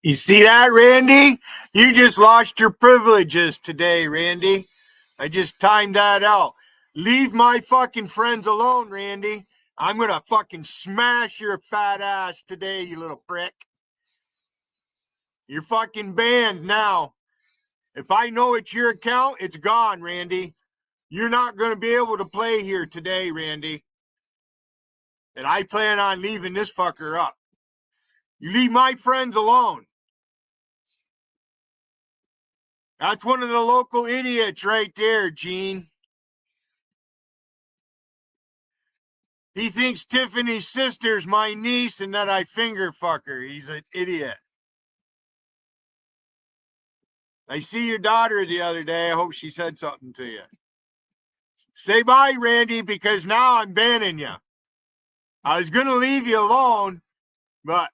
You see that, Randy? You just lost your privileges today, Randy. I just timed that out. Leave my fucking friends alone, Randy. I'm going to fucking smash your fat ass today, you little prick. You're fucking banned now. If I know it's your account, it's gone, Randy. You're not going to be able to play here today, Randy. And I plan on leaving this fucker up. You leave my friends alone. That's one of the local idiots right there, Gene. He thinks Tiffany's sister's my niece and that I finger fuck her. He's an idiot. I see your daughter the other day. I hope she said something to you. Say bye, Randy, because now I'm banning you. I was going to leave you alone, but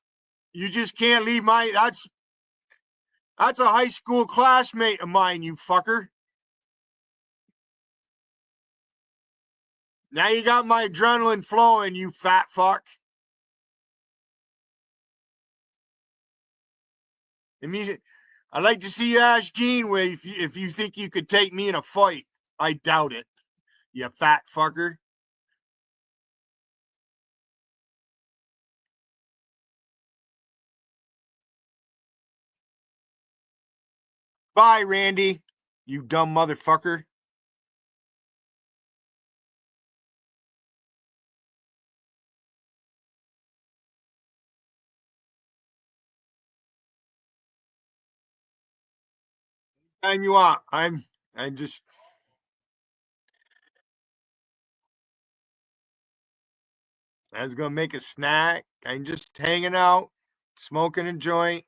you just can't leave my... That's a high school classmate of mine, you fucker. Now you got my adrenaline flowing, you fat fuck. It means I'd like to see you ask Gene if you think you could take me in a fight. I doubt it, you fat fucker. Bye, Randy, you dumb motherfucker. Time you want. I was gonna make a snack. I'm just hanging out, smoking a joint.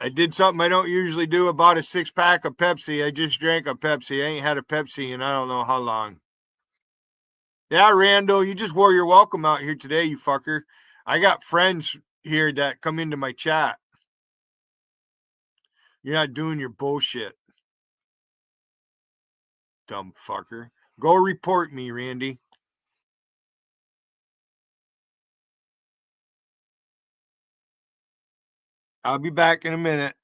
I did something I don't usually do. About a 6-pack of Pepsi. I just drank a Pepsi. I ain't had a Pepsi in I don't know how long. Yeah, Randall, you just wore your welcome out here today, you fucker. I got friends here that come into my chat. You're not doing your bullshit, dumb fucker. Go report me, Randy. I'll be back in a minute.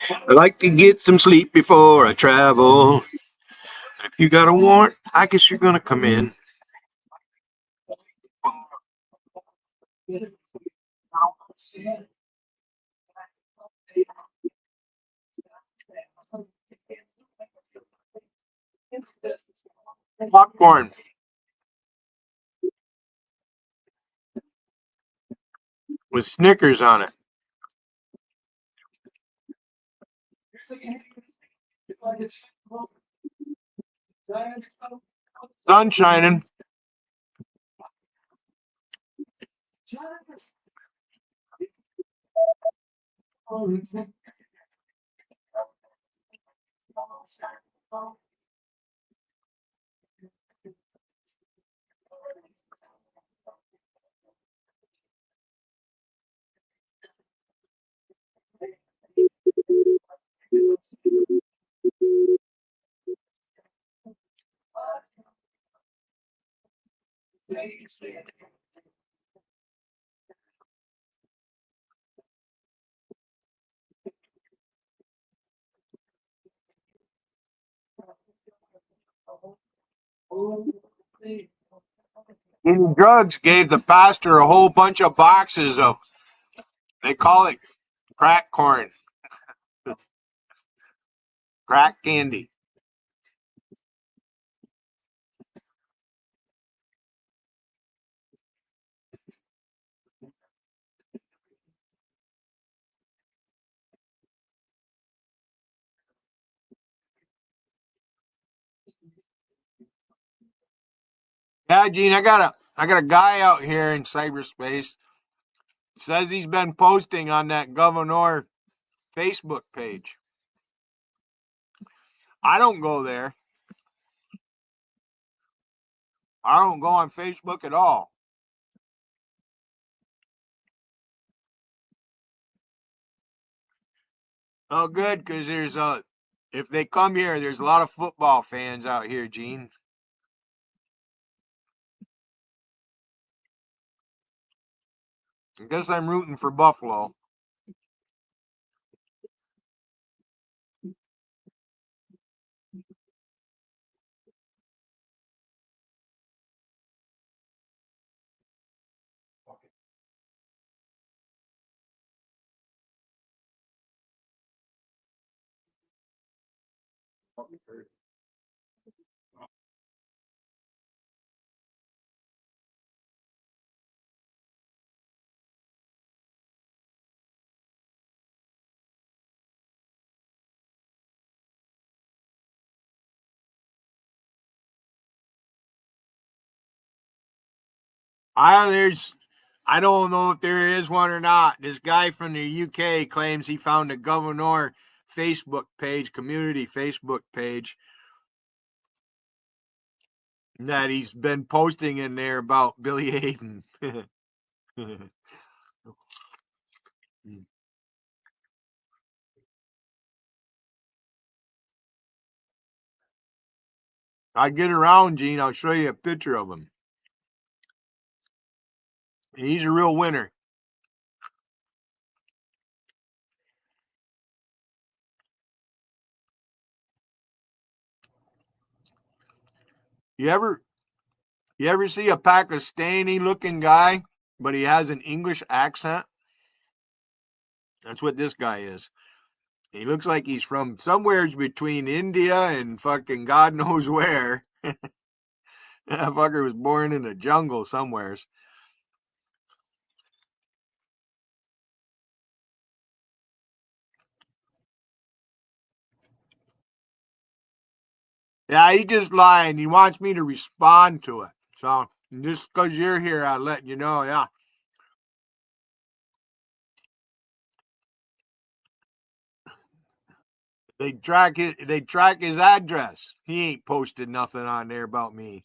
I like to get some sleep before I travel. If you got a warrant, I guess you're gonna come in. Popcorn with Snickers on it. Sun shining. And drugs gave the pastor a whole bunch of boxes of, they call it crack corn, crack candy. Yeah, Gene, I got a guy out here in cyberspace. Says he's been posting on that governor Facebook page. I don't go there. I don't go on Facebook at all. Oh, good, because if they come here, there's a lot of football fans out here, Gene. I guess I'm rooting for Buffalo. I don't know if there is one or not. This guy from the UK claims he found a governor Facebook page, community Facebook page, that he's been posting in there about Billy Hayden. I get around, Gene. I'll show you a picture of him. He's a real winner. You ever see a Pakistani looking guy, but he has an English accent? That's what this guy is. He looks like he's from somewhere between India and fucking God knows where. That fucker was born in the jungle somewheres. Yeah, he just lying. He wants me to respond to it. So just because you're here, I'm letting you know. Yeah. They track his address. He ain't posted nothing on there about me.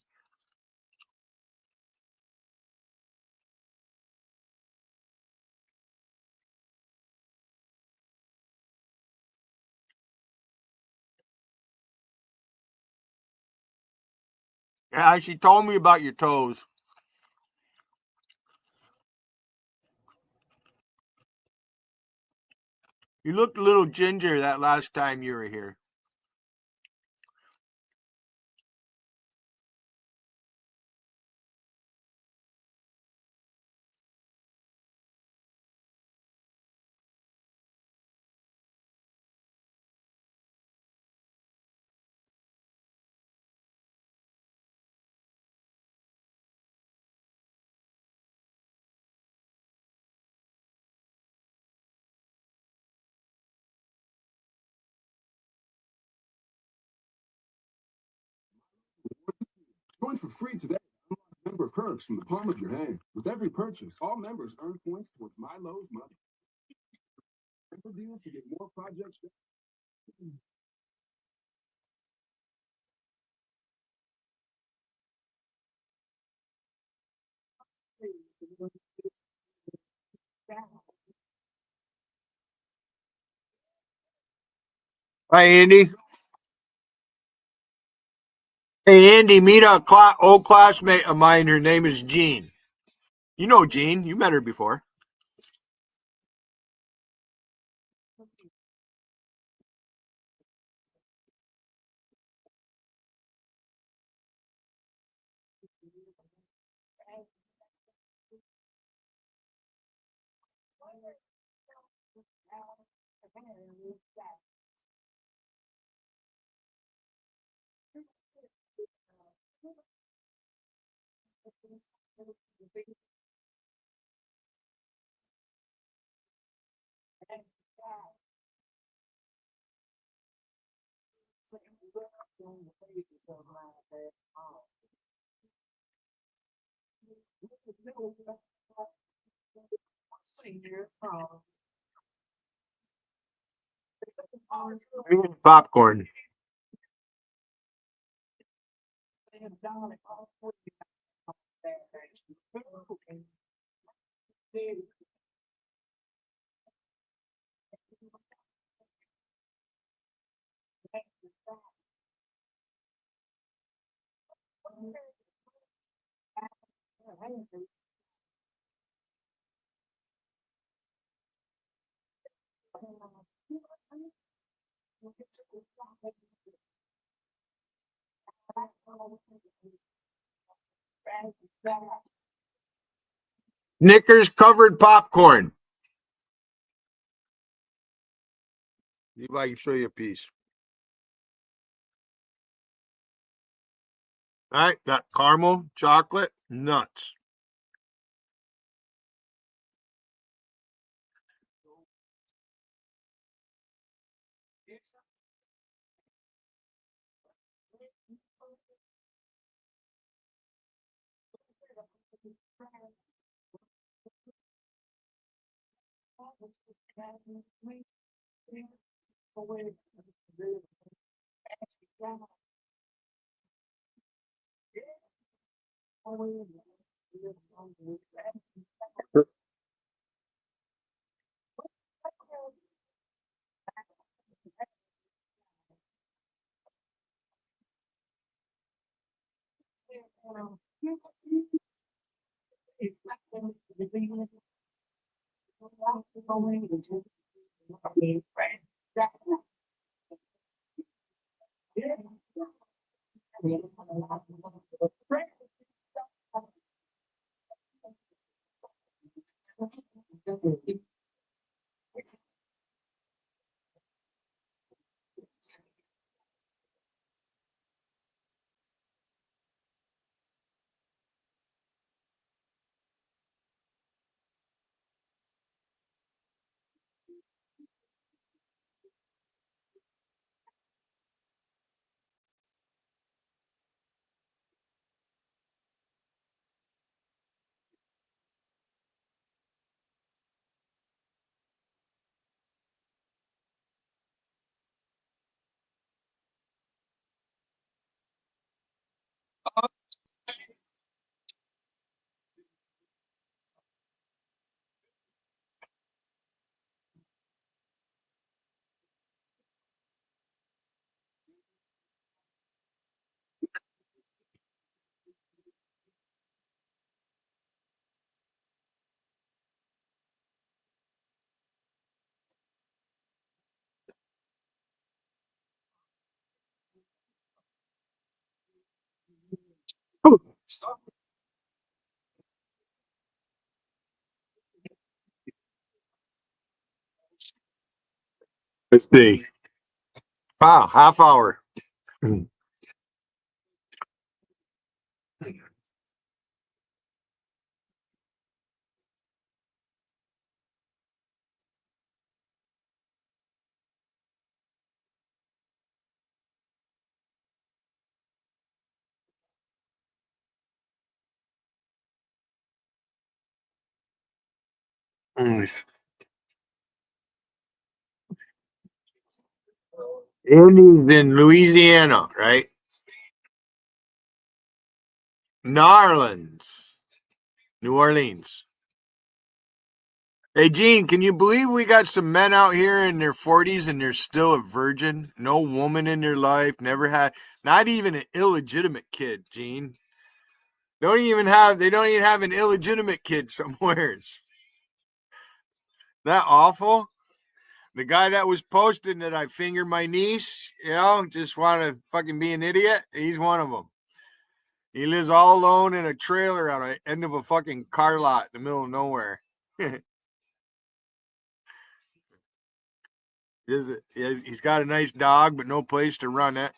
Yeah, she told me about your toes. You looked a little ginger that last time you were here. Join for free today. Member perks from the palm of your hand. With every purchase, all members earn points towards Milo's money. Member deals to get more projects. Hi, Andy. Hey, Andy, meet a old classmate of mine. Her name is Jean. You know Jean. You met her before. Popcorn. Knickers covered popcorn. See if I can show you a piece. All right, got caramel, chocolate, nuts. Let's see. Wow, half hour. Andy's in Louisiana, right? Narlands, New Orleans. Hey, Gene, can you believe we got some men out here in their 40s and they're still a virgin? No woman in their life, never had, not even an illegitimate kid, Gene. They don't even have an illegitimate kid somewheres. That awful? The guy that was posting that I fingered my niece, just want to fucking be an idiot. He's one of them. He lives all alone in a trailer on the end of a fucking car lot in the middle of nowhere. He's got a nice dog, but no place to run it.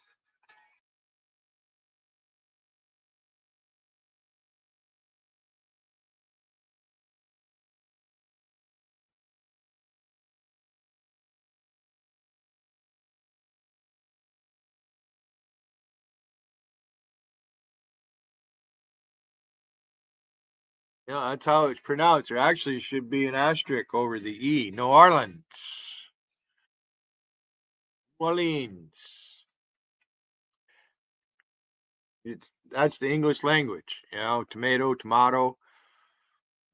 That's how it's pronounced. There actually should be an asterisk over the E. New Orleans. Orleans. That's the English language. Tomato, tomato,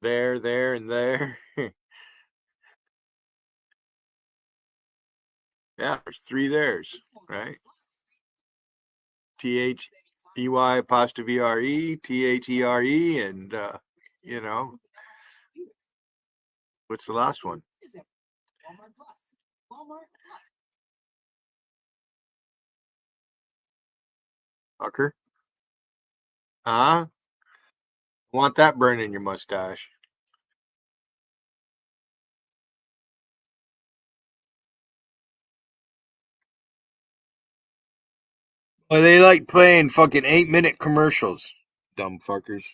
there, and there. Yeah, there's three there's, right? THEY apostrophe RE, THERE, and you know, what's the last one? Fucker. Huh? Want that burning your mustache. Well, they like playing fucking 8-minute commercials. Dumb fuckers.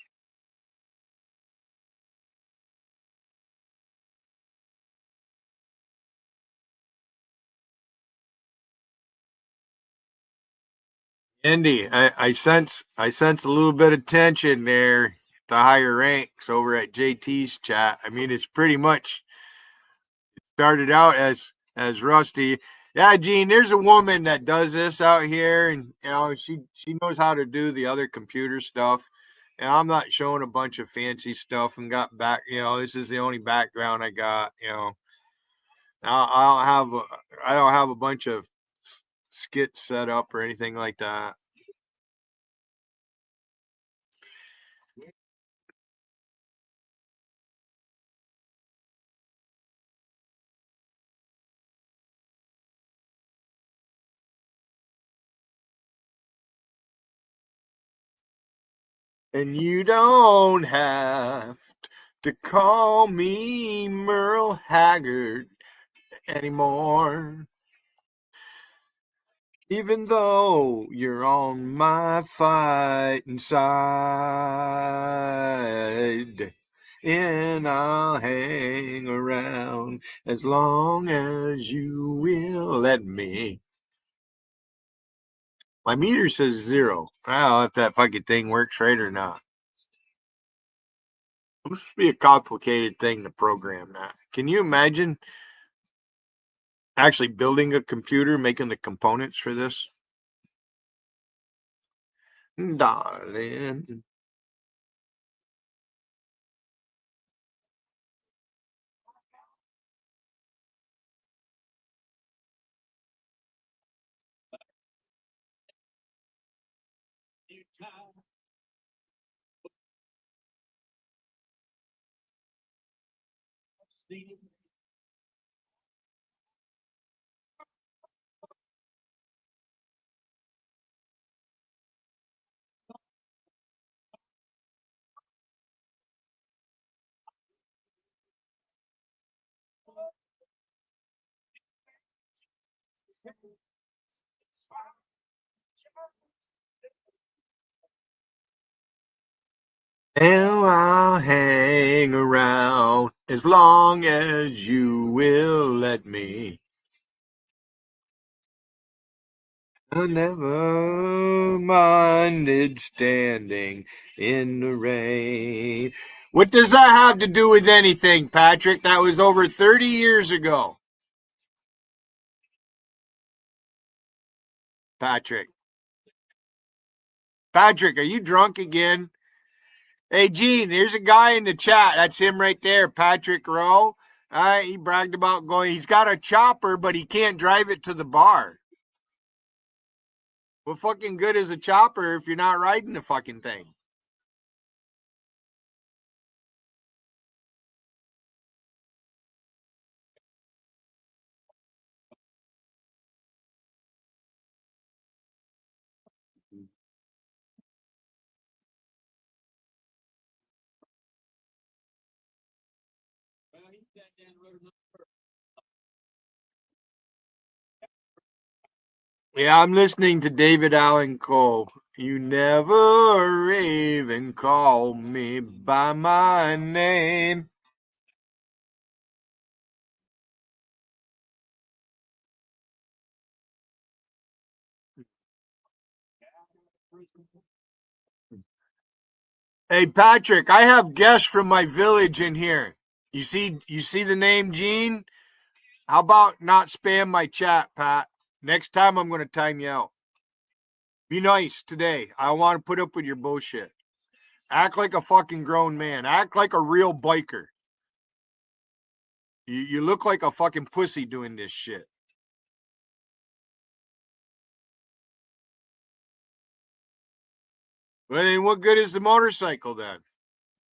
Andy, I sense a little bit of tension there. The higher ranks over at JT's chat. I mean, it's pretty much started out as Rusty. Yeah, Gene, there's a woman that does this out here, and she knows how to do the other computer stuff. And I'm not showing a bunch of fancy stuff and got back. This is the only background I got. I don't have a bunch of skits set up or anything like that. And you don't have to call me Merle Haggard anymore. Even though you're on my fighting side. And I'll hang around as long as you will let me. My meter says 0. I don't know if that fucking thing works right or not. It must be a complicated thing to program that. Can you imagine actually building a computer, making the components for this? Darling. And I'll hang around as long as you will let me. I never minded standing in the rain. What does that have to do with anything, Patrick? That was over 30 years ago. Patrick. Patrick, are you drunk again? Hey, Gene, there's a guy in the chat. That's him right there, Patrick Rowe. He bragged about going. He's got a chopper, but he can't drive it to the bar. What fucking good is a chopper if you're not riding the fucking thing? Yeah, I'm listening to David Allen Cole. You never even call me by my name. Hey, Patrick, I have guests from my village in here. You see the name Gene? How about not spam my chat, Pat? Next time I'm going to time you out. Be nice today. I want to put up with your bullshit. Act like a fucking grown man. Act like a real biker. You look like a fucking pussy doing this shit. Well, then what good is the motorcycle then?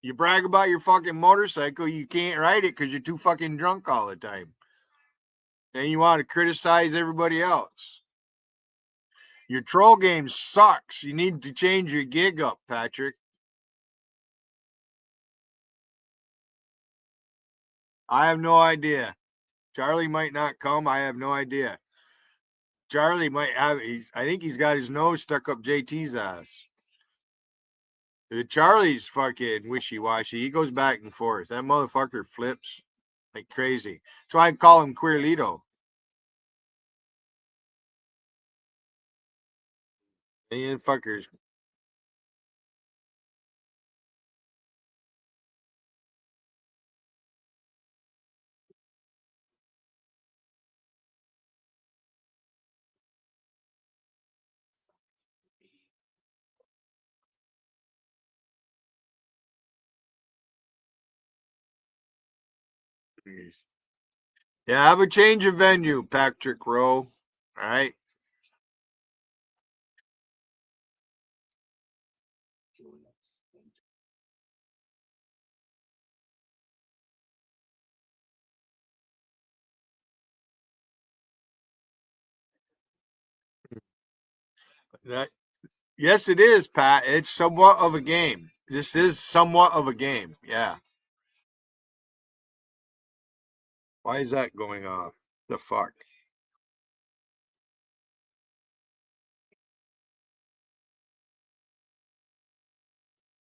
You brag about your fucking motorcycle, you can't ride it because you're too fucking drunk all the time. Then you want to criticize everybody else. Your troll game sucks. You need to change your gig up, Patrick. I have no idea. Charlie might not come. I have no idea. Charlie might have. I think he's got his nose stuck up JT's ass. Charlie's fucking wishy washy. He goes back and forth. That motherfucker flips like crazy. That's why I call him Queerlito. And fuckers. Yeah, have a change of venue, Patrick Rowe. All right. That, yes, it is, Pat. It's somewhat of a game. This is somewhat of a game. Yeah. Why is that going off? The fuck?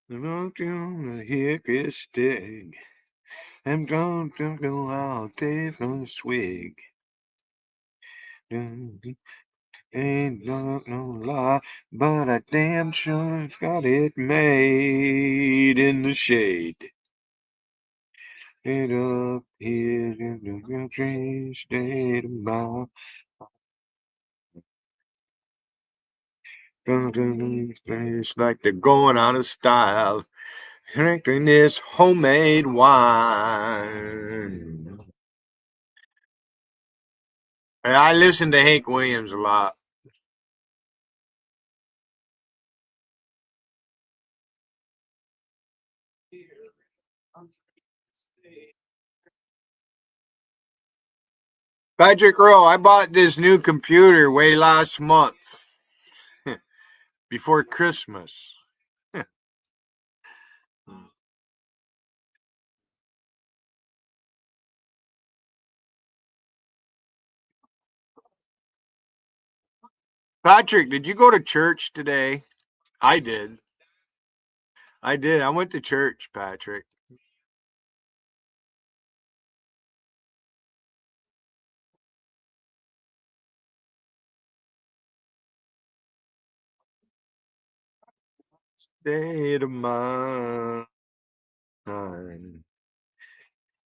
Look on the hickory stick. I'm going to go out there from the swig. Ain't no lie, but I damn sure got it made in the shade. It up here in the country state of mind. It's like they're going out of style, drinking this homemade wine. And I listen to Hank Williams a lot. Patrick Rowe, I bought this new computer way last month before Christmas. Patrick, did you go to church today? I did. I went to church, Patrick. State of mind. I'm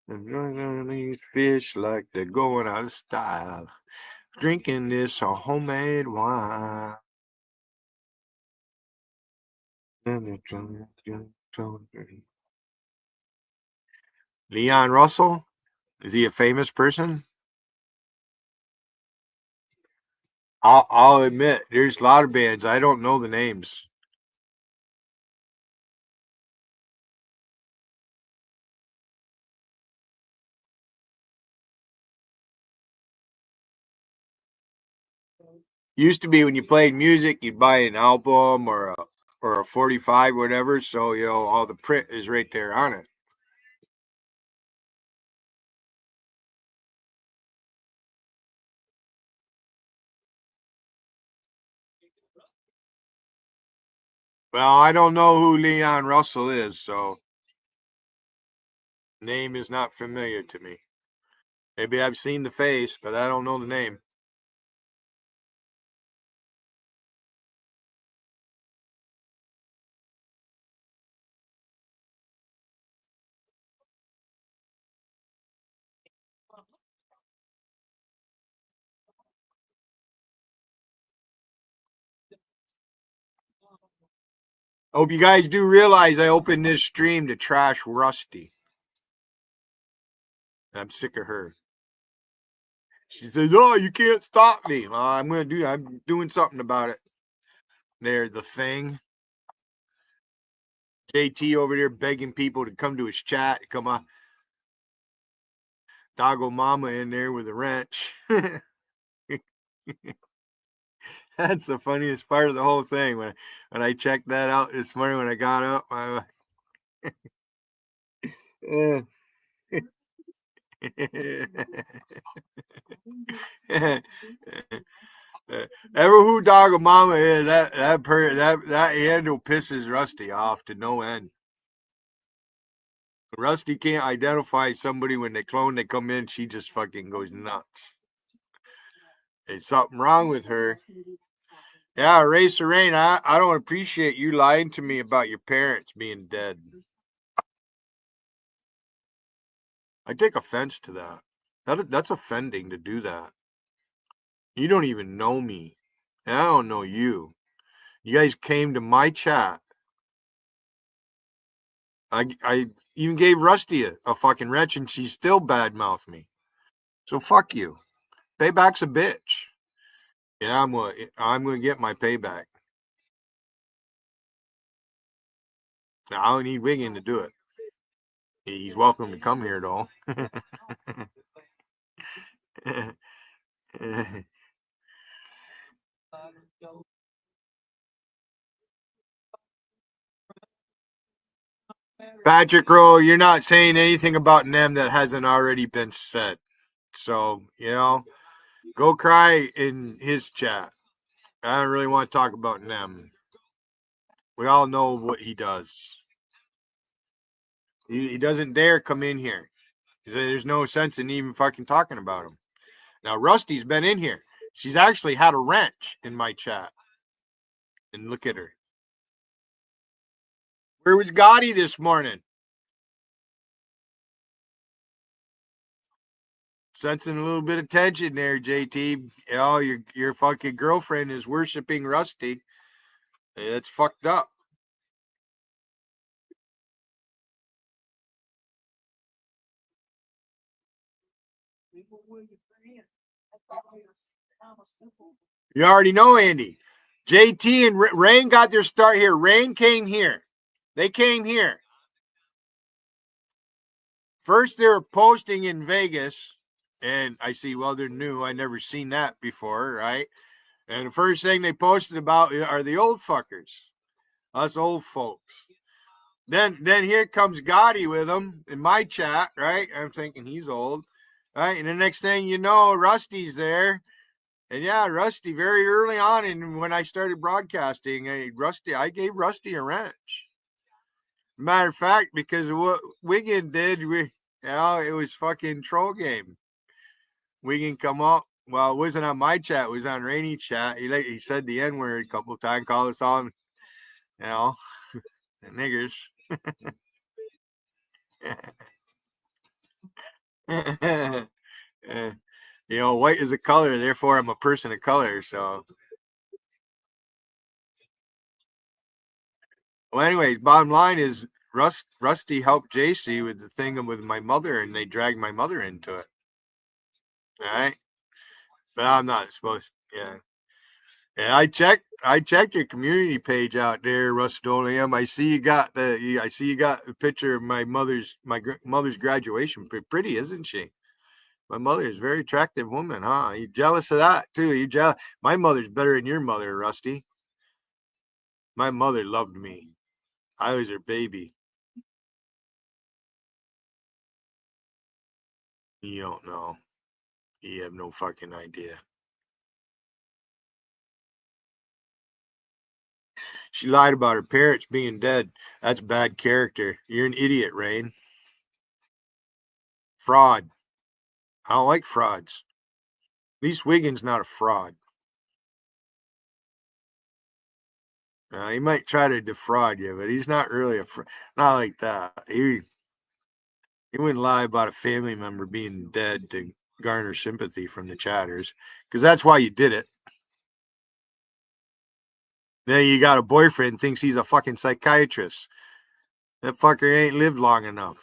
drinking these fish like they're going out of style. Drinking this homemade wine. Leon Russell? Is he a famous person? I'll admit, there's a lot of bands. I don't know the names. Used to be when you played music, you'd buy an album or a 45, whatever. So all the print is right there on it. Well, I don't know who Leon Russell is, so name is not familiar to me. Maybe I've seen the face, but I don't know the name. Hope you guys do realize I opened this stream to trash Rusty. I'm sick of her. She says, "Oh, you can't stop me." Well, I'm doing something about it. There, the thing. JT over there begging people to come to his chat. Come on. Doggo Mama in there with a wrench. That's the funniest part of the whole thing. When I checked that out this morning when I got up, ever who Doggo Mama is, that handle pisses Rusty off to no end. Rusty can't identify somebody when they come in, she just fucking goes nuts. There's something wrong with her. Yeah, Ray Serene, I don't appreciate you lying to me about your parents being dead. I take offense to that. That's offending to do that. You don't even know me. And I don't know you. You guys came to my chat. I even gave Rusty a fucking wrench and she still badmouthed me. So fuck you. Payback's a bitch. Yeah, I'm gonna get my payback. Now, I don't need Wiggin to do it. He's welcome to come here though. Patrick Rowe, you're not saying anything about Nem that hasn't already been said. So, go cry in his chat. I don't really want to talk about Nem. We all know what he does. He doesn't dare come in here. There's no sense in even fucking talking about him. Now, Rusty's been in here. She's actually had a wrench in my chat. And look at her. Where was Gotti this morning? Sensing a little bit of tension there, JT. Your fucking girlfriend is worshiping Rusty. It's fucked up. You already know, Andy. JT and Rain got their start here. Rain came here. They came here. First, they were posting in Vegas, and I see, well, they're new. I never seen that before, right? And the first thing they posted about are the old fuckers, us old folks. Then here comes Gotti with them in my chat, right? I'm thinking he's old, right? And the next thing you know, Rusty's there. And yeah, Rusty, very early on, and when I started broadcasting, I gave Rusty a wrench. Matter of fact, because of what Wiggin did, it was fucking troll game. Wiggin come up. Well, it wasn't on my chat; it was on Rainy chat. He said the N word a couple of times, called us all, the niggers. White is a color, therefore I'm a person of color. So, well, anyways, bottom line is Rusty helped JC with the thing with my mother, and they dragged my mother into it. All right, but I'm not supposed. Yeah, and I checked your community page out there, Rust-Oleum. I see you got a picture of my mother's graduation. Pretty, isn't she? My mother is a very attractive woman, huh? You jealous of that too? You jealous? My mother's better than your mother, Rusty. My mother loved me. I was her baby. You don't know. You have no fucking idea. She lied about her parents being dead. That's bad character. You're an idiot, Rain. Fraud. I don't like frauds. At least Wiggins not a fraud. He might try to defraud you, but he's not really not like that. He wouldn't lie about a family member being dead to garner sympathy from the chatters, because that's why you did it. Then you got a boyfriend thinks he's a fucking psychiatrist. That fucker ain't lived long enough.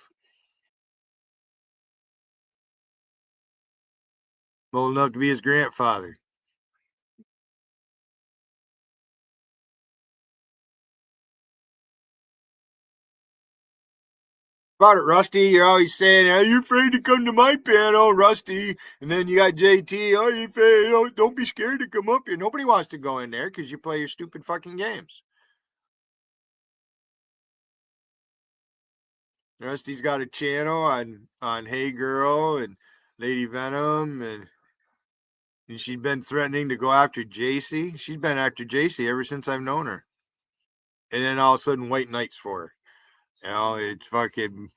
Old enough to be his grandfather. About it, Rusty. You're always saying, "Are you afraid to come to my panel, Rusty?" And then you got JT. Oh, you afraid? Don't be scared to come up here. Nobody wants to go in there because you play your stupid fucking games. Rusty's got a channel on Hey Girl and Lady Venom, and she's been threatening to go after JC. She's been after JC ever since I've known her. And then all of a sudden, White Knights for her. It's fucking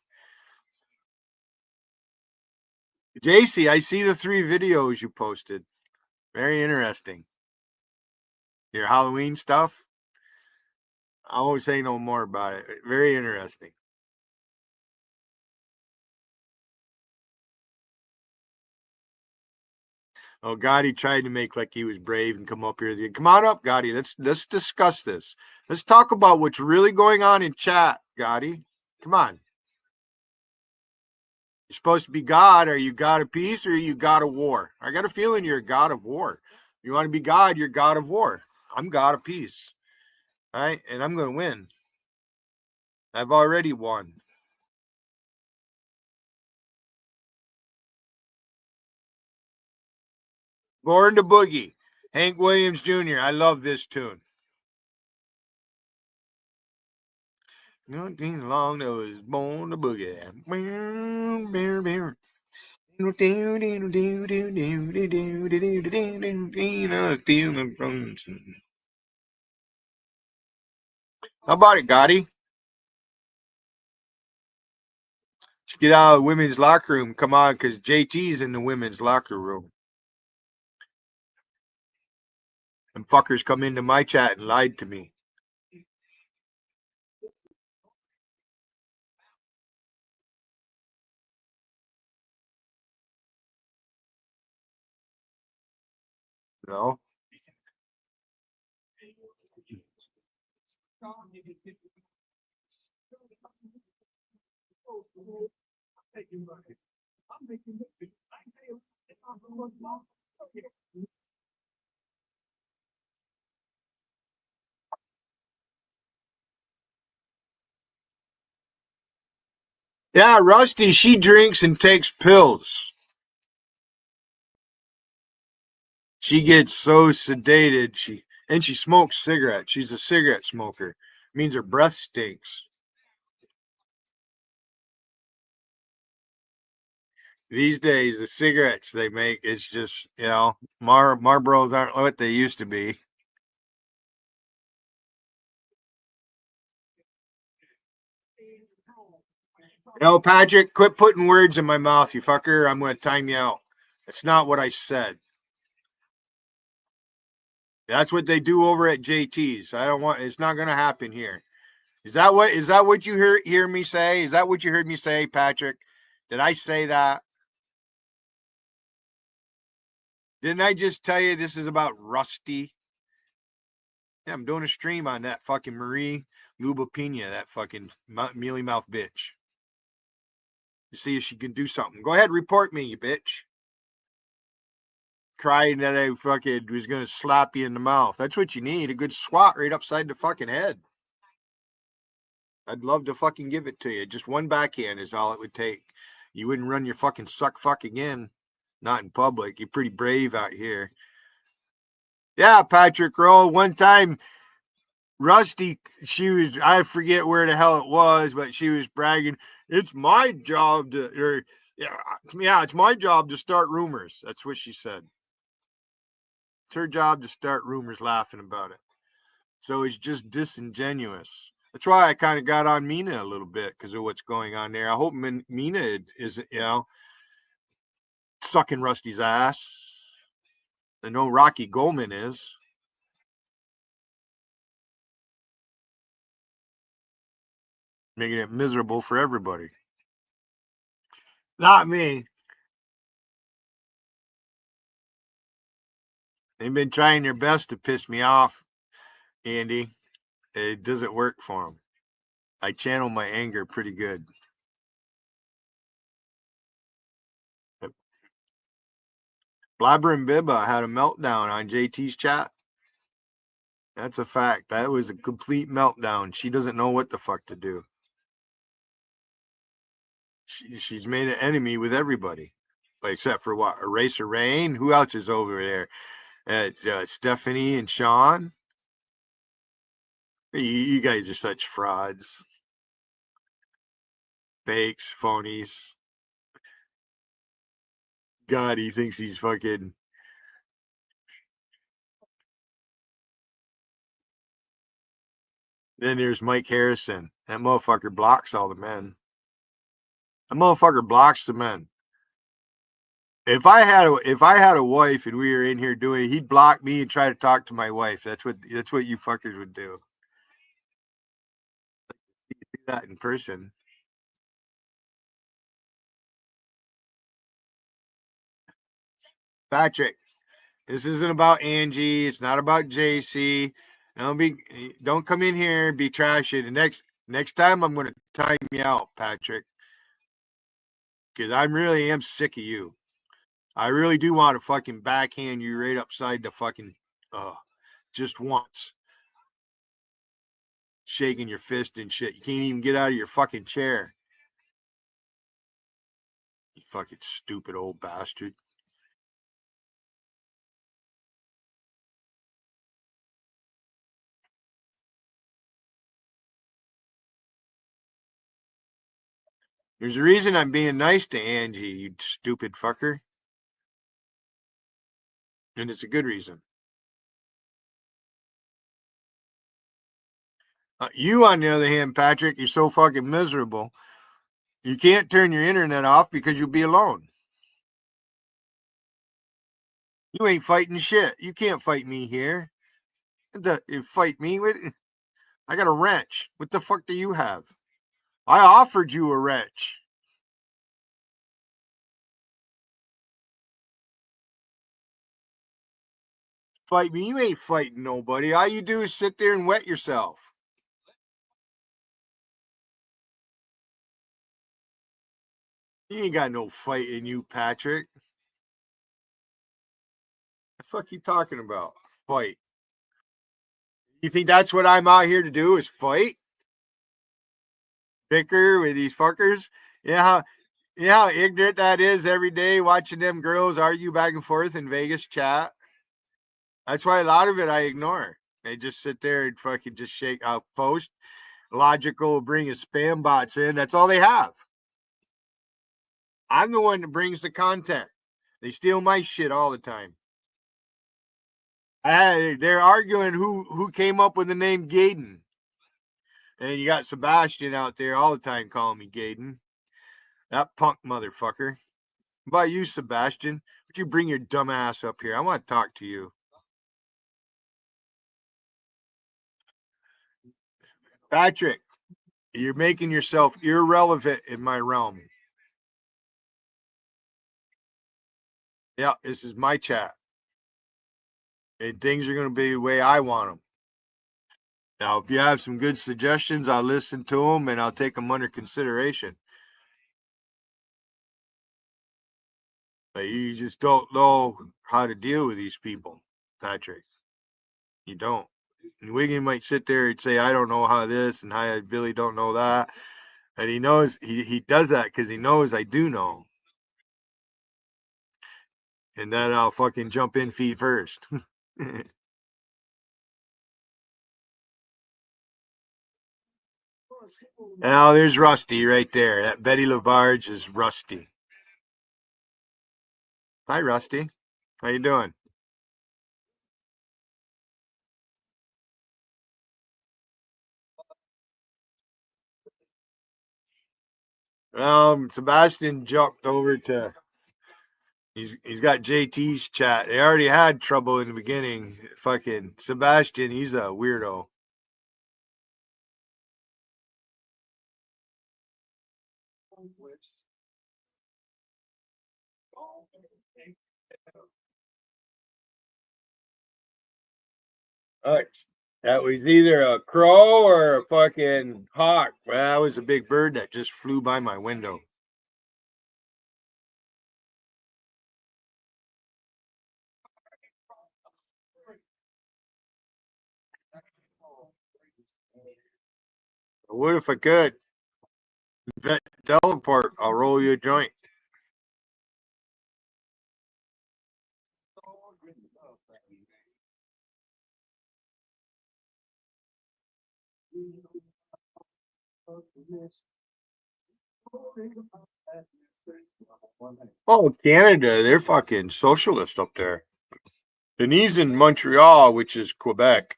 JC. I see the 3 videos you posted. Very interesting. Your Halloween stuff. I won't say no more about it. Very interesting. Oh, Gotti tried to make like he was brave and come up here. Come on up, Gotti. Let's discuss this. Let's talk about what's really going on in chat, Gotti. Come on. You're supposed to be God. Are you God of peace or are you God of war? I got a feeling you're a God of war. You want to be God, you're God of war. I'm God of peace. All right, and I'm going to win. I've already won. Born to Boogie. Hank Williams Jr. I love this tune. Nothing long that was born to boogie. How about it, Gotti? Get out of the women's locker room. Come on, because JT's in the women's locker room. And fuckers come into my chat and lied to me. No. Yeah, Rusty, she drinks and takes pills. She gets so sedated. She smokes cigarettes. She's a cigarette smoker. It means her breath stinks. These days, the cigarettes they make, it's just, Marlboros aren't what they used to be. Patrick, quit putting words in my mouth, you fucker. I'm going to time you out. That's not what I said. That's what they do over at JT's. I don't want. It's not going to happen here. Is that what you hear me say? Is that what you heard me say, Patrick? Did I say that? Didn't I just tell you this is about Rusty? Yeah, I'm doing a stream on that fucking Marie Lubopina, that fucking mealy mouth bitch. To see if she can do something. Go ahead, report me, you bitch. Crying that I fucking was going to slap you in the mouth. That's what you need. A good swat right upside the fucking head. I'd love to fucking give it to you. Just one backhand is all it would take. You wouldn't run your fucking suck fuck again. Not in public. You're pretty brave out here. Yeah, Patrick Roll. One time, Rusty, I forget where the hell it was, but she was bragging, it's my job to, it's my job to start rumors. That's what she said. It's her job to start rumors, laughing about it. So it's just disingenuous. That's why I kind of got on Mina a little bit because of what's going on there. I hope Mina is, sucking Rusty's ass. I know Rocky Goldman is. Making it miserable for everybody. Not me. They've been trying their best to piss me off, Andy. It doesn't work for them. I channel my anger pretty good. Blabber and Bibba had a meltdown on JT's chat. That's a fact. That was a complete meltdown. She doesn't know what the fuck to do. She's made an enemy with everybody, except for what? Eraser Rain. Who else is over there? Stephanie and Sean. You guys are such frauds, fakes, phonies. God, he thinks he's fucking. Then there's Mike Harrison. That motherfucker blocks all the men. That motherfucker blocks the men. If I had a wife and we were in here doing it, he'd block me and try to talk to my wife. That's what you fuckers would do. Do that in person. Patrick, this isn't about Angie. It's not about JC. Don't come in here and be trashy. The next time I'm gonna time you out, Patrick. Because I really am sick of you. I really do want to fucking backhand you right upside the fucking just once. Shaking your fist and shit. You can't even get out of your fucking chair. You fucking stupid old bastard. There's a reason I'm being nice to Angie, you stupid fucker. And it's a good reason. You, on the other hand, Patrick, you're so fucking miserable. You can't turn your internet off because you'll be alone. You ain't fighting shit. You can't fight me here. You fight me with. I got a wrench. What the fuck do you have? I offered you a wrench. Fight me. You ain't fighting nobody. All you do is sit there and wet yourself. You ain't got no fight in you, Patrick. The fuck you talking about? Fight. You think that's what I'm out here to do is fight? Bicker with these fuckers? Yeah, how ignorant that is every day watching them girls argue back and forth in Vegas chat. That's why a lot of it I ignore. They just sit there and fucking just shake out post. Logical bring his spam bots in. That's all they have. I'm the one that brings the content. They steal my shit all the time. They're arguing who came up with the name Gaiden. And you got Sebastian out there all the time calling me Gaiden. That punk motherfucker. How about you, Sebastian? Would you bring your dumb ass up here? I want to talk to you. Patrick, you're making yourself irrelevant in my realm. Yeah, this is my chat. And things are going to be the way I want them. Now, if you have some good suggestions, I'll listen to them and I'll take them under consideration. But you just don't know how to deal with these people, Patrick. You don't. And Wiggin might sit there and say, I don't know how this and I really don't know that. And he knows he does that because he knows I do know. And then I'll fucking jump in feet first. Now there's Rusty right there. That Betty LaBarge is Rusty. Hi, Rusty. How you doing? Sebastian jumped over to. He's got JT's chat. They already had trouble in the beginning. Fucking Sebastian, he's a weirdo. All right. That was either a crow or a fucking hawk. Well, that was a big bird that just flew by my window. What if I could? Teleport, I'll roll you a joint. Oh, Canada, they're fucking socialist up there. And he's in Montreal, which is Quebec.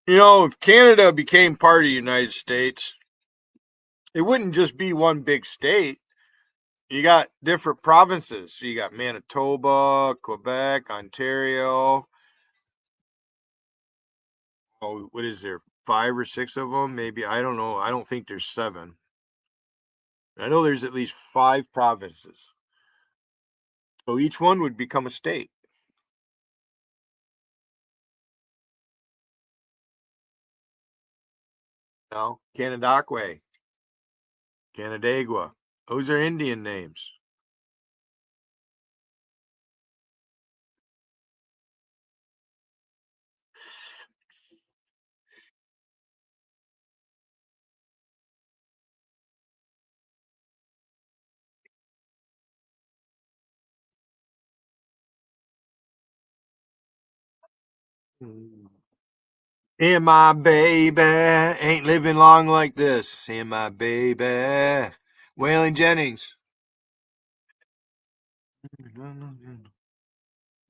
You know, if Canada became part of the United States, it wouldn't just be one big state. You got different provinces. So you got Manitoba, Quebec, Ontario. Oh, what is there? 5 or 6 of them? Maybe. I don't know. I don't think there's 7. I know there's at least 5 provinces. So each one would become a state. No, Canadaqua, Canandaigua. Those are Indian names. And my baby ain't living long like this. And my baby, Waylon Jennings.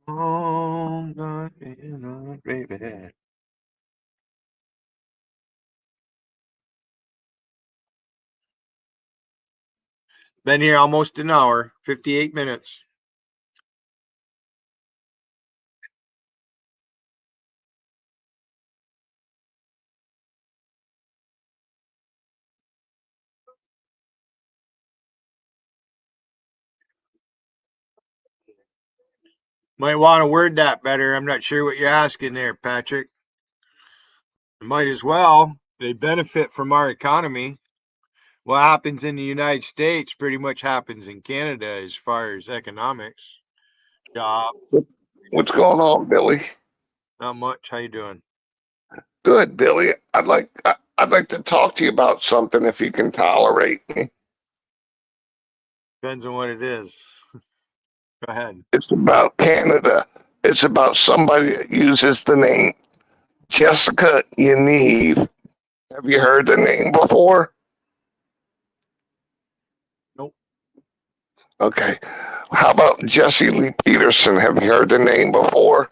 Oh, my baby. Been here almost an hour, 58 minutes. Might want to word that better. I'm not sure what you're asking there, Patrick. Might as well. They benefit from our economy. What happens in the United States pretty much happens in Canada as far as economics. Job. What's going on, Billy? Not much. How you doing? Good, Billy. I'd like to talk to you about something if you can tolerate me. Depends on what it is. Go ahead. It's about Canada. It's about somebody that uses the name Jessica Yaniv Have you heard the name before? Nope. Okay. How about Jesse Lee Peterson? Have you heard the name before?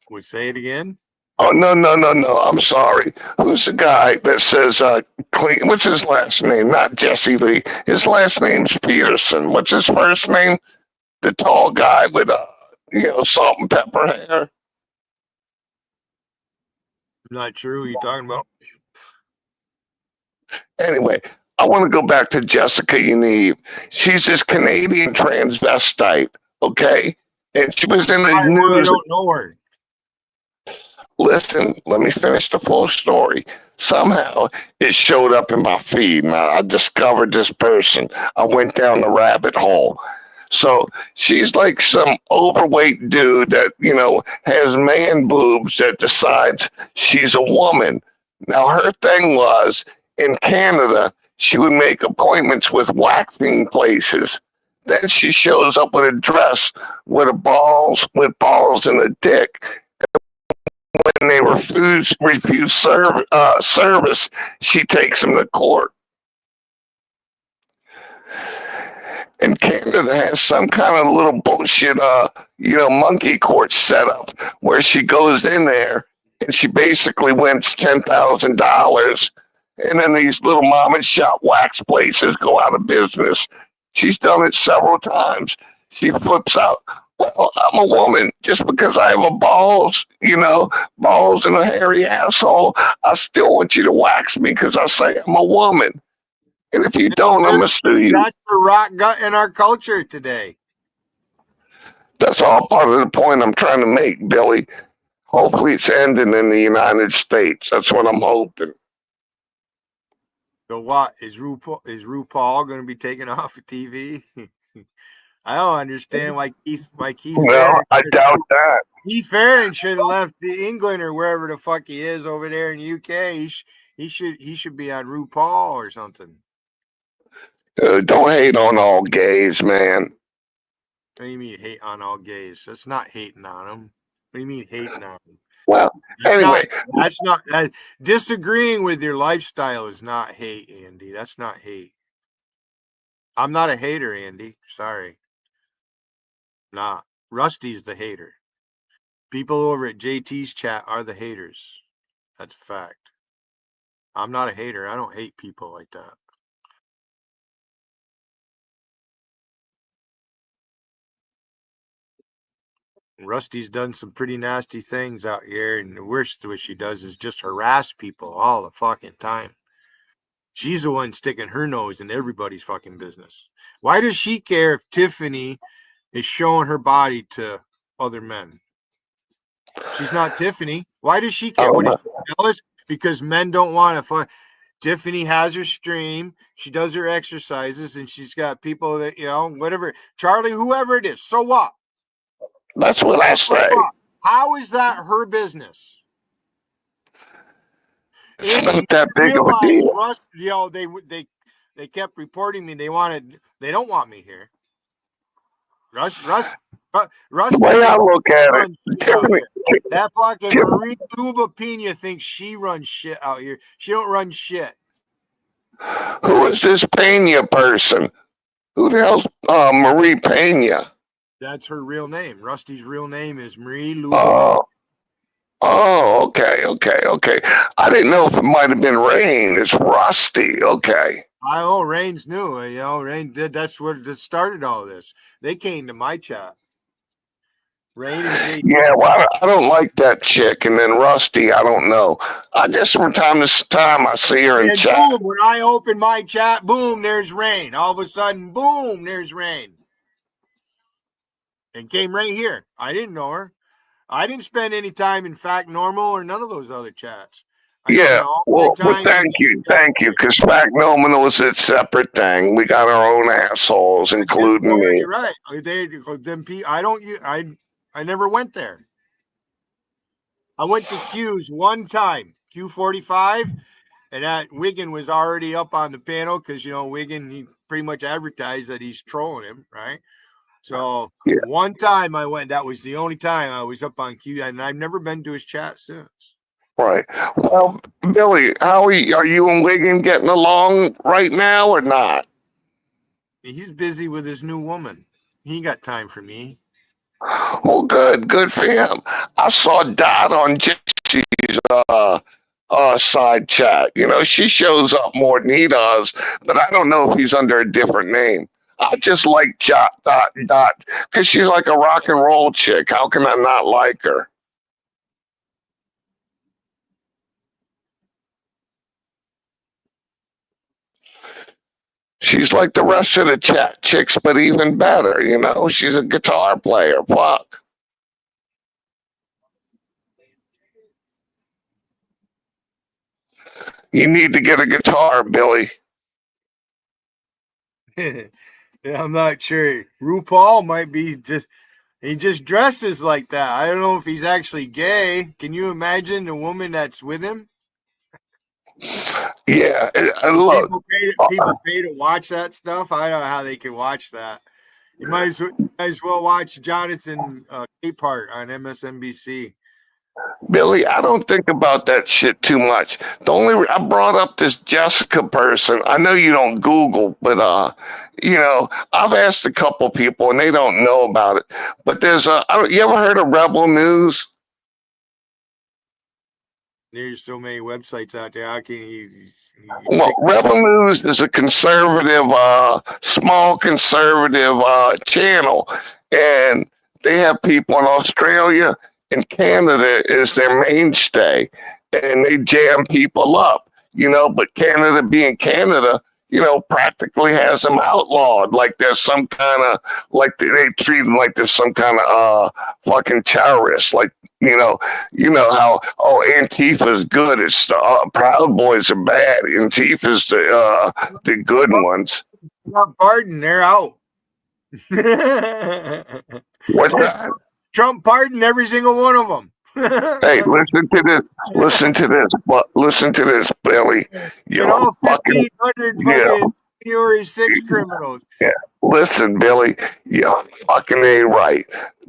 Would say it again? Oh, no, no, no, no. I'm sorry. Who's the guy that says, clean? What's his last name? Not Jesse Lee. His last name's Peterson. What's his first name? The tall guy with, salt and pepper hair. I'm not sure who you're talking about. Anyway, I want to go back to Jessica Unive. She's this Canadian transvestite, okay? And she was in the I really news. don't know her. Listen, let me finish the full story. Somehow it showed up in my feed, and I discovered this person. I went down the rabbit hole. So she's like some overweight dude that, has man boobs that decides she's a woman. Now, her thing was in Canada, she would make appointments with waxing places. Then she shows up with a dress with balls and a dick. When they refuse service, she takes them to court. And Canada has some kind of little bullshit, monkey court set up where she goes in there and she basically wins $10,000, and then these little mom and shop wax places go out of business. She's done it several times. She flips out. Well, I'm a woman. Just because I have balls and a hairy asshole, I still want you to wax me because I say I'm a woman. And if you don't, I'm going to sue you. That's the rock gut in our culture today. That's all part of the point I'm trying to make, Billy. Hopefully it's ending in the United States. That's what I'm hoping. So what? Is RuPaul going to be taken off of TV? I don't understand why Keith No, I doubt that. Keith Farron should have left England or wherever the fuck he is over there in the UK. He should be on RuPaul or something. Don't hate on all gays, man. What do you mean hate on all gays? That's not hating on them. What do you mean hating on them? Well, anyway. That's not disagreeing with your lifestyle is not hate, Andy. That's not hate. I'm not a hater, Andy. Sorry. Nah. Rusty's the hater. People over at JT's chat are the haters. That's a fact. I'm not a hater. I don't hate people like that. Rusty's done some pretty nasty things out here, and the worst what she does is just harass people all the fucking time. She's the one sticking her nose in everybody's fucking business. Why does she care if Tiffany is showing her body to other men? She's not Tiffany. Why does she care? What is she jealous? Because men don't want to fuck. Tiffany has her stream. She does her exercises, and she's got people that, whatever. Charlie, whoever it is. So what? That's what I say. How is that her business? It's not that big of a deal. Rust, they kept reporting me. They don't want me here. Rust. The way I look at it, that fucking Marie Luba Pena thinks she runs shit out here. She don't run shit. Who is this Pena person? Who the hell's Marie Pena? That's her real name. Rusty's real name is Marie Luba. Oh, okay. I didn't know if it might have been Rain. It's Rusty. Okay. I know Rain's new. Rain did. That's what started all this. They came to my chat. Rain and JT. Yeah, well, I don't like that chick. And then Rusty, I don't know. I just from time to time I see her in chat. Boom, when I open my chat, boom, there's Rain. All of a sudden, boom, there's Rain. And came right here. I didn't know her. I didn't spend any time in Fact Normal or none of those other chats. Well, thank you, because Fact Nominal is a separate thing. We got our own assholes, including me. You're right. I never went there. I went to Q's one time, Q45, and that Wiggin was already up on the panel because Wiggin, he pretty much advertised that he's trolling him, right? So one time I went. That was the only time I was up on Q, and I've never been to his chat since. Right. Well, Billy, how are you and Wiggin getting along right now or not? He's busy with his new woman. He ain't got time for me. Well, good for him. I saw Dot on Jesse's side chat. You know, she shows up more than he does, but I don't know if he's under a different name. I just like Dot because she's like a rock and roll chick. How can I not like her? She's like the rest of the chat chicks, but even better. You know, she's a guitar player. Fuck. You need to get a guitar, Billy. Yeah, I'm not sure. RuPaul might be he just dresses like that. I don't know if he's actually gay. Can you imagine the woman that's with him? Yeah, and look, People pay to watch that stuff. I don't know how they can watch that. You might as well watch Jonathan Capehart on MSNBC. Billy, I don't think about that shit too much. I brought up this Jessica person. I know you don't Google, but you know, I've asked a couple people and they don't know about it. But you ever heard of Rebel News? There's so many websites out there. How can you Well, Rebel News is a conservative, small conservative channel, and they have people in Australia and Canada is their mainstay, and they jam people up, you know. But Canada, being Canada, you know, practically has them outlawed. Like there's some kind of they treat them like there's some kind of fucking terrorist, like. You know how Antifa is good. It's Proud Boys are bad. Antifa's the good ones. pardon? They're out. What's that? Trump pardoned every single one of them. Hey, listen to this. Listen to this. Listen to this, Billy. You know, 1,500 fucking January 6 criminals. Yeah. Listen, Billy. You're fucking A right.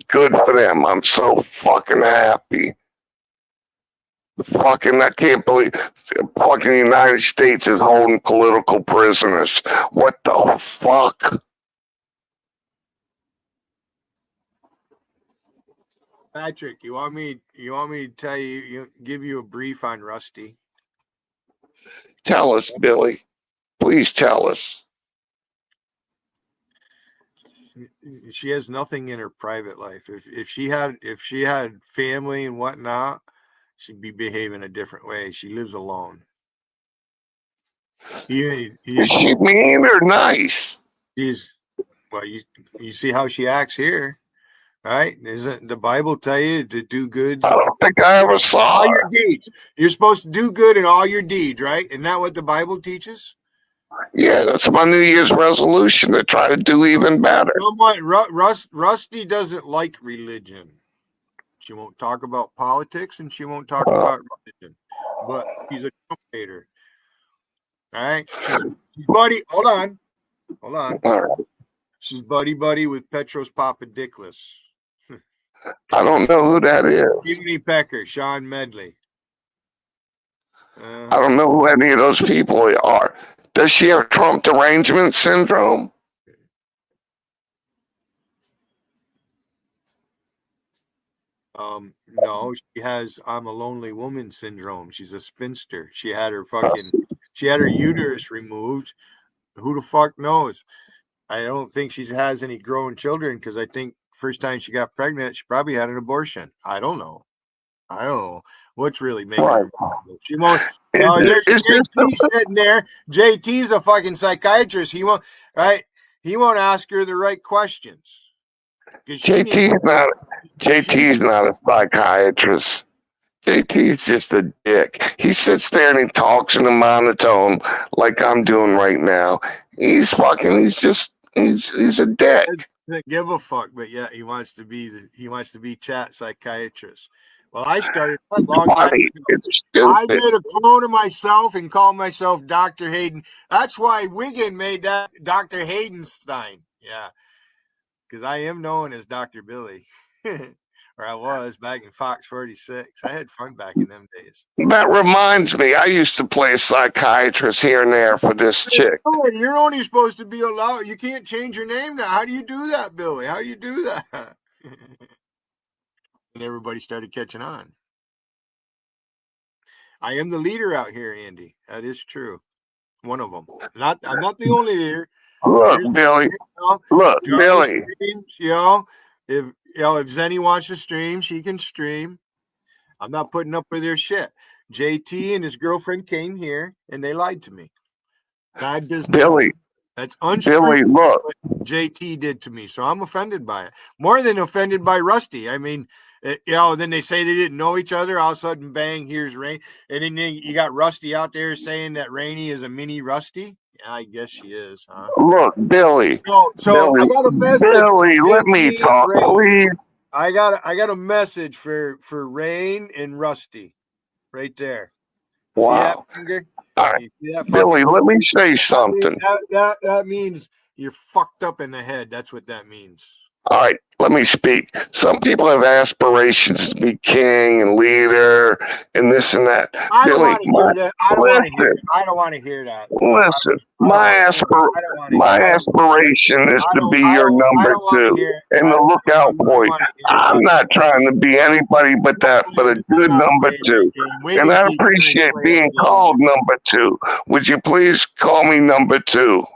Good for them. I'm so fucking happy. I can't believe fucking United States is holding political prisoners. What the fuck? Patrick, you want me to tell give you a brief on Rusty? Tell us, Billy. Please tell us. She has nothing in her private life. If she had family and whatnot, she'd be behaving a different way. She lives alone. Is she mean or nice? Well, you see how she acts here, right? Isn't the Bible tell you to do good? I don't think I ever saw all her. Your deeds. You're supposed to do good in all your deeds, right? Isn't that what the Bible teaches? Yeah, that's my New Year's resolution to try to do even better. Rusty doesn't like religion. She won't talk about politics and she won't talk about religion. But she's a Trump hater. All right? She's buddy. Hold on. She's buddy with Petros Papadiklis. I don't know who that is. Stephen Pecker, Sean Medley. I don't know who any of those people are. Does she have Trump derangement syndrome? No, she has I'm a lonely woman syndrome. She's a spinster. She had her uterus removed. Who the fuck knows? I don't think she has any grown children because I think first time she got pregnant, she probably had an abortion. I don't know what's really making her. She won't. There's JT sitting there. JT's a fucking psychiatrist. He won't ask her the right questions. JT's not a psychiatrist. JT's just a dick. He sits there and he talks in a monotone like I'm doing right now. He's a dick. Doesn't give a fuck, but yeah, he wants to be chat psychiatrist. Well, I started a long time ago. I did a clone of myself and called myself Dr. Hayden. That's why Wiggin made that Dr. Haydenstein. Yeah, because I am known as Dr. Billy. Or I was back in Fox 46. I had fun back in them days. That reminds me, I used to play psychiatrist here and there for this chick. Billy, you're only supposed to be allowed. You can't change your name now. How do you do that, Billy? How do you do that? And everybody started catching on. I am the leader out here, Andy. That is true. One of them. I'm not the only leader. Look, Billy. Look, Billy. Streams, if Zenny wants to stream, she can stream. I'm not putting up with their shit. JT and his girlfriend came here and they lied to me. Bad business. Billy. That's untrue. Billy, look. What JT did to me. So I'm offended by it. More than offended by Rusty. I mean, then they say they didn't know each other. All of a sudden, bang, here's Rain. And then you got Rusty out there saying that Rainey is a mini Rusty. Yeah, I guess she is, huh? Look, Billy. So Billy, I got a message. Billy, let me talk, please. I got a message for Rain and Rusty right there. Wow. See that finger? All right. Billy, let me say something. That means you're fucked up in the head. That's what that means. All right, let me speak. Some people have aspirations to be king and leader and this and that. I don't Billy, want to hear that. I don't want to hear that. Listen, my aspiration is to be your number two and the lookout point. I'm not trying to be anybody but a good number two. And I appreciate being called number two. Would you please call me number two?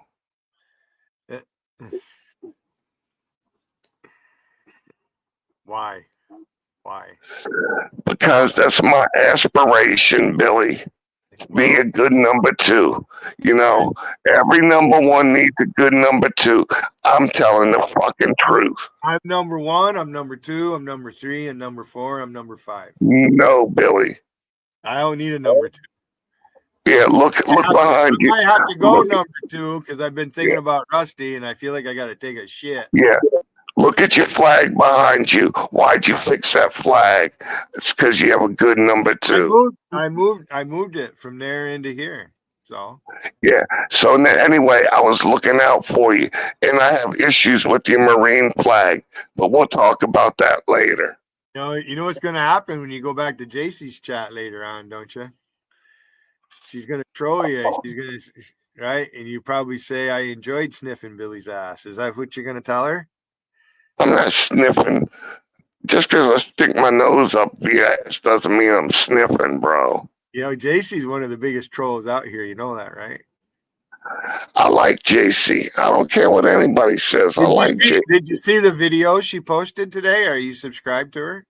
Why? Because that's my aspiration, Billy. Be a good number two. Every number one needs a good number two. I'm telling the fucking truth. I'm number one. I'm number two. I'm number three. I'm number four. I'm number five. No, Billy. I don't need a number two. Yeah, look behind you. I have to go number two because I've been thinking about Rusty and I feel like I got to take a shit. Yeah. Look at your flag behind you. Why'd you fix that flag? It's because you have a good number two. I moved it from there into here. So yeah. So anyway, I was looking out for you, and I have issues with your Marine flag, but we'll talk about that later. You know what's going to happen when you go back to JC's chat later on, don't you? She's going to troll you. She's going to, right? And you probably say, "I enjoyed sniffing Billy's ass." Is that what you're going to tell her? I'm not sniffing. Just because I stick my nose up your ass doesn't mean I'm sniffing, bro. JC's one of the biggest trolls out here. You know that, right? I like JC. I don't care what anybody says. JC. Did you see the video she posted today? Are you subscribed to her?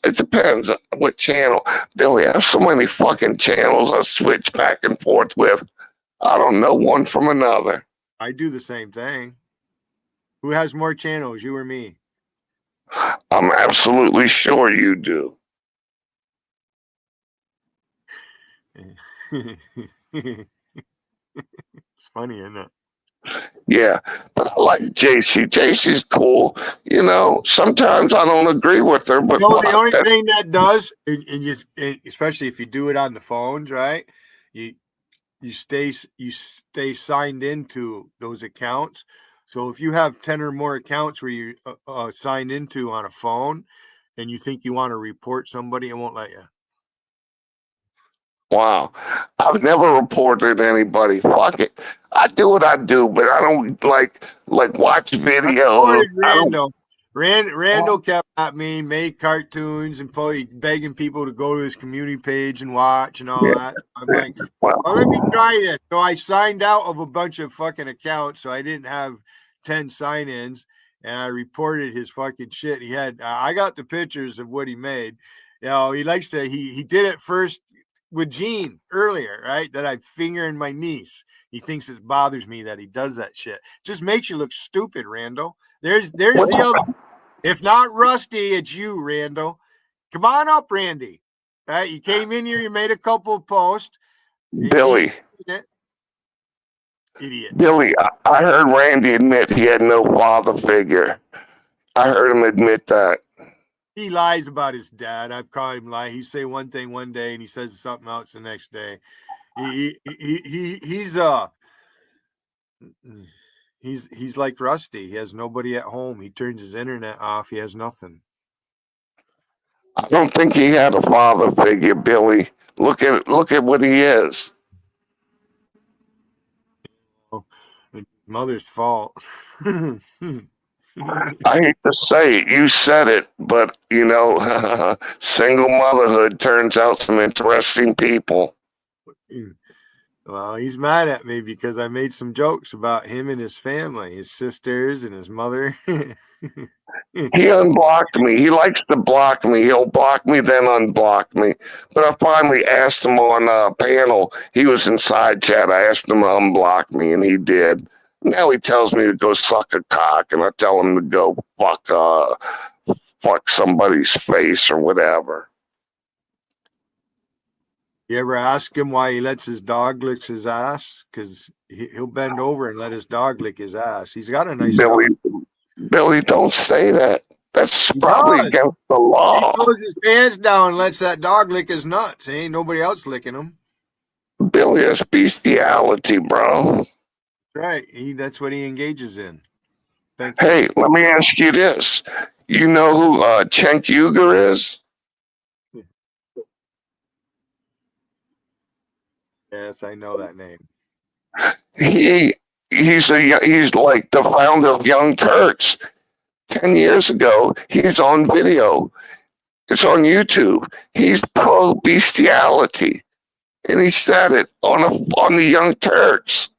It depends on what channel. Billy, I have so many fucking channels I switch back and forth with. I don't know one from another. I do the same thing. Who has more channels, you or me? I'm absolutely sure you do. It's funny, isn't it? Yeah, but I like JC. JC's cool. Sometimes I don't agree with her, but the only thing that does, and especially if you do it on the phones, right? You stay signed into those accounts. So if you have 10 or more accounts where you signed into on a phone and you think you want to report somebody, it won't let you. Wow. I've never reported anybody. Fuck it. I do what I do, but I don't like watch videos. Randall kept at me, made cartoons and begging people to go to his community page and watch and all that. I'm like, well, let me try this. So I signed out of a bunch of fucking accounts, so I didn't have 10 sign-ins, and I reported his fucking shit. He had, I got the pictures of what he made. He likes to, he did it first with Gene earlier, right? That I fingering my niece. He thinks it bothers me that he does that shit. Just makes you look stupid, Randall. There's the other. If not Rusty, it's you, Randall. Come on up, Randy. Right? You came in here, you made a couple of posts. Billy. Idiot. Billy, I heard Randy admit he had no father figure. I heard him admit that. He lies about his dad. I've caught him lie. He say one thing one day and he says something else the next day. He's He's like Rusty. He has nobody at home. He turns his internet off. He has nothing. I don't think he had a father figure, Billy. Look at what he is. Oh, mother's fault. I hate to say it, you said it, but single motherhood turns out some interesting people. Well, he's mad at me because I made some jokes about him and his family, his sisters and his mother. He unblocked me. He likes to block me. He'll block me, then unblock me. But I finally asked him on a panel. He was in side chat. I asked him to unblock me, and he did. Now he tells me to go suck a cock, and I tell him to go fuck somebody's face or whatever. You ever ask him why he lets his dog lick his ass? Because he'll bend over and let his dog lick his ass. He's got a nice dog. Billy, don't say that. That's probably against the law. He throws his pants down and lets that dog lick his nuts. Ain't nobody else licking him. Billy, that's bestiality, bro. Right. That's what he engages in. Hey, let me ask you this. You know who Cenk Uygur is? Yes, I know that name. He's like the founder of Young Turks. 10 years ago, he's on video. It's on YouTube. He's pro bestiality, and he said it on the Young Turks.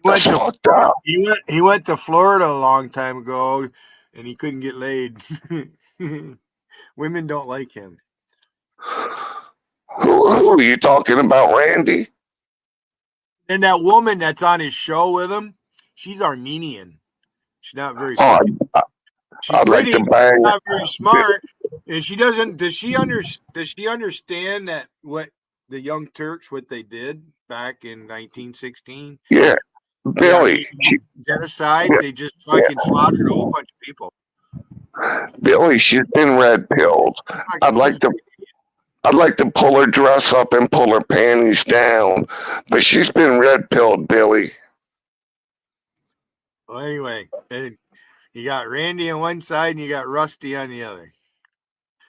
That's fucked up. He went to Florida a long time ago, and he couldn't get laid. Women don't like him. Who are you talking about, Randy? And that woman that's on his show with him, she's Armenian. She's not very. She's pretty, like to bang. Not very smart, and she doesn't. Does she understand that what the Young Turks what they did back in 1916? Yeah, Billy. Genocide. Yeah. They just fucking slaughtered a whole bunch of people. Billy, she's been red pilled. I'd like to pull her dress up and pull her panties down, but she's been red pilled, Billy. Well, anyway, and you got Randy on one side and you got Rusty on the other.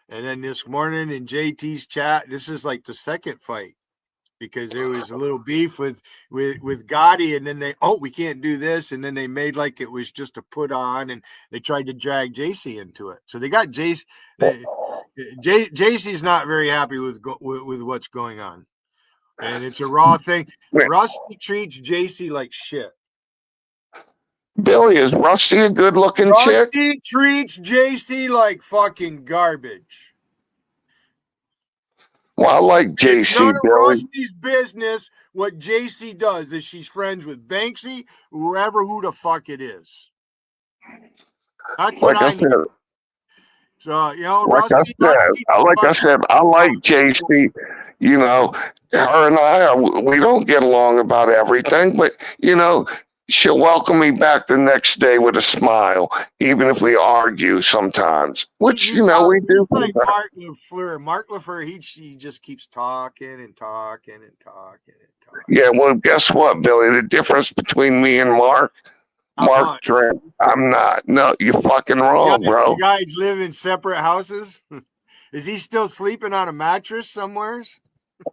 And then this morning in JT's chat, this is like the second fight because there was a little beef with Gotti, and then we can't do this, and then they made like it was just a put on, and they tried to drag JC into it. So they got JC's not very happy with what's going on, and it's a raw thing. Rusty treats JC like shit. Billy, is Rusty a good-looking chick? Rusty treats JC like fucking garbage. Well, I like JC, it's none of Billy. Rusty's business what JC does is she's friends with Banksy, who the fuck it is. That's what I said. So, Rusty. I like JC. Her and I, we don't get along about everything, but, she'll welcome me back the next day with a smile, even if we argue sometimes, which, we do. Like Mark LaFleur. Mark LaFleur, he just keeps talking and talking and talking and talking. Yeah, well, guess what, Billy? The difference between me and Mark drink. I'm not. No, you're fucking wrong, bro. You guys live in separate houses? Is he still sleeping on a mattress somewhere?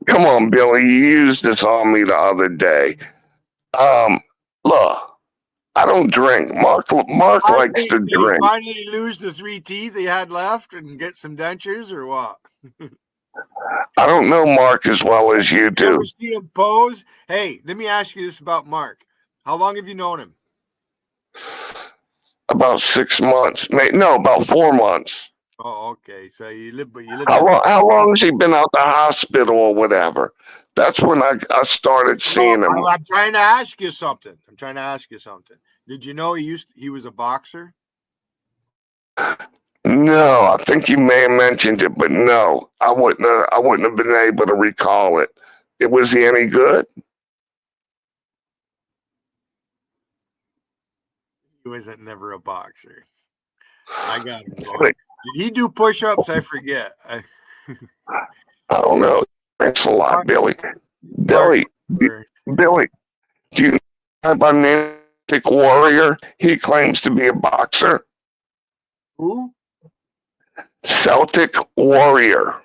Come on, Billy. You used this on me the other day. Look, I don't drink. Mark likes to drink. Finally lose the 3 teeth he had left and get some dentures or what? I don't know Mark as well as you do. Ever see him pose? Hey, let me ask you this about Mark. How long have you known him? About 6 months. No, about 4 months. Oh, okay. So you live. How long has he been out the hospital or whatever? That's when I started seeing him. I'm trying to ask you something. Did you know he was a boxer? No, I think you may have mentioned it, but no, I wouldn't have been able to recall it. Was he any good? He wasn't never a boxer. I got him. Did he do push-ups? I forget. I don't know. Thanks a lot, Billy. Billy, do you know by name Celtic Warrior. He claims to be a boxer. Who? Celtic Warrior.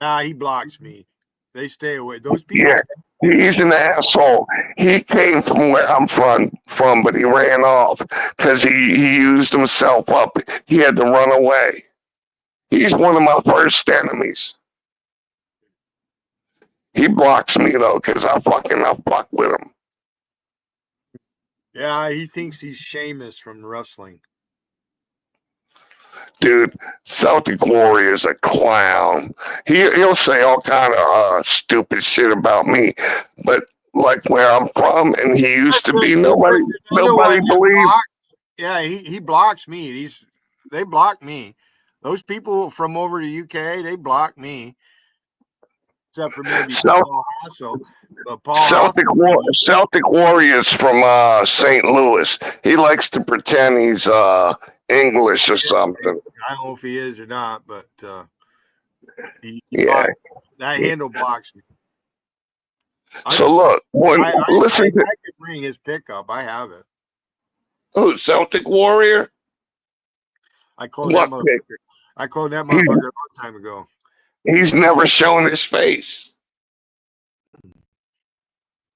Nah, he blocks me. They stay away. Those people. Yeah, he's an asshole. He came from where I'm from, but he ran off because he used himself up. He had to run away. He's one of my first enemies. He blocks me though, because I fuck with him. Yeah, he thinks he's Sheamus from wrestling. Dude, Celtic Warrior is a clown. He'll say all kind of stupid shit about me, but like where I'm from, and he used to be, nobody believed. Yeah, he blocks me. They block me. Those people from over the UK, they block me. Except for maybe Paul Hassel. But Celtic Warrior's from St. Louis. He likes to pretend he's English or something. I don't know if he is or not, but that handle blocks me. So look, listen I can bring his pickup. I have it. Oh, Celtic Warrior. I cloned that motherfucker a long time ago. He's never shown his face.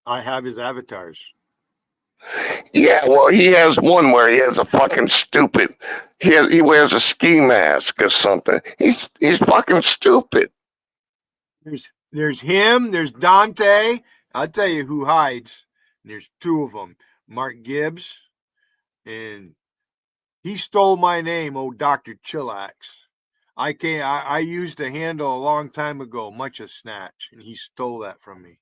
I have his avatars. Yeah, well, he has one where he has a fucking stupid. He wears a ski mask or something. He's fucking stupid. There's him. There's Dante. I'll tell you who hides. There's two of them. Mark Gibbs, and he stole my name. Oh, Dr. Chillax. I used a handle a long time ago, much a snatch, and he stole that from me.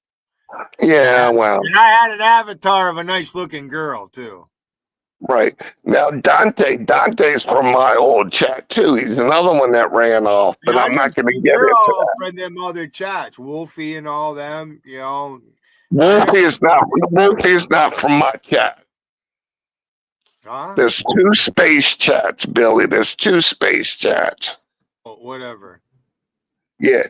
Yeah, well. And I had an avatar of a nice looking girl too. Right. Now Dante's from my old chat too. He's another one that ran off, but I'm not gonna get into that. From them other chats, Wolfie and all them, you know. Wolfie is not from my chat. Huh? There's two space chats, Billy. There's two space chats. Oh, whatever. Yeah.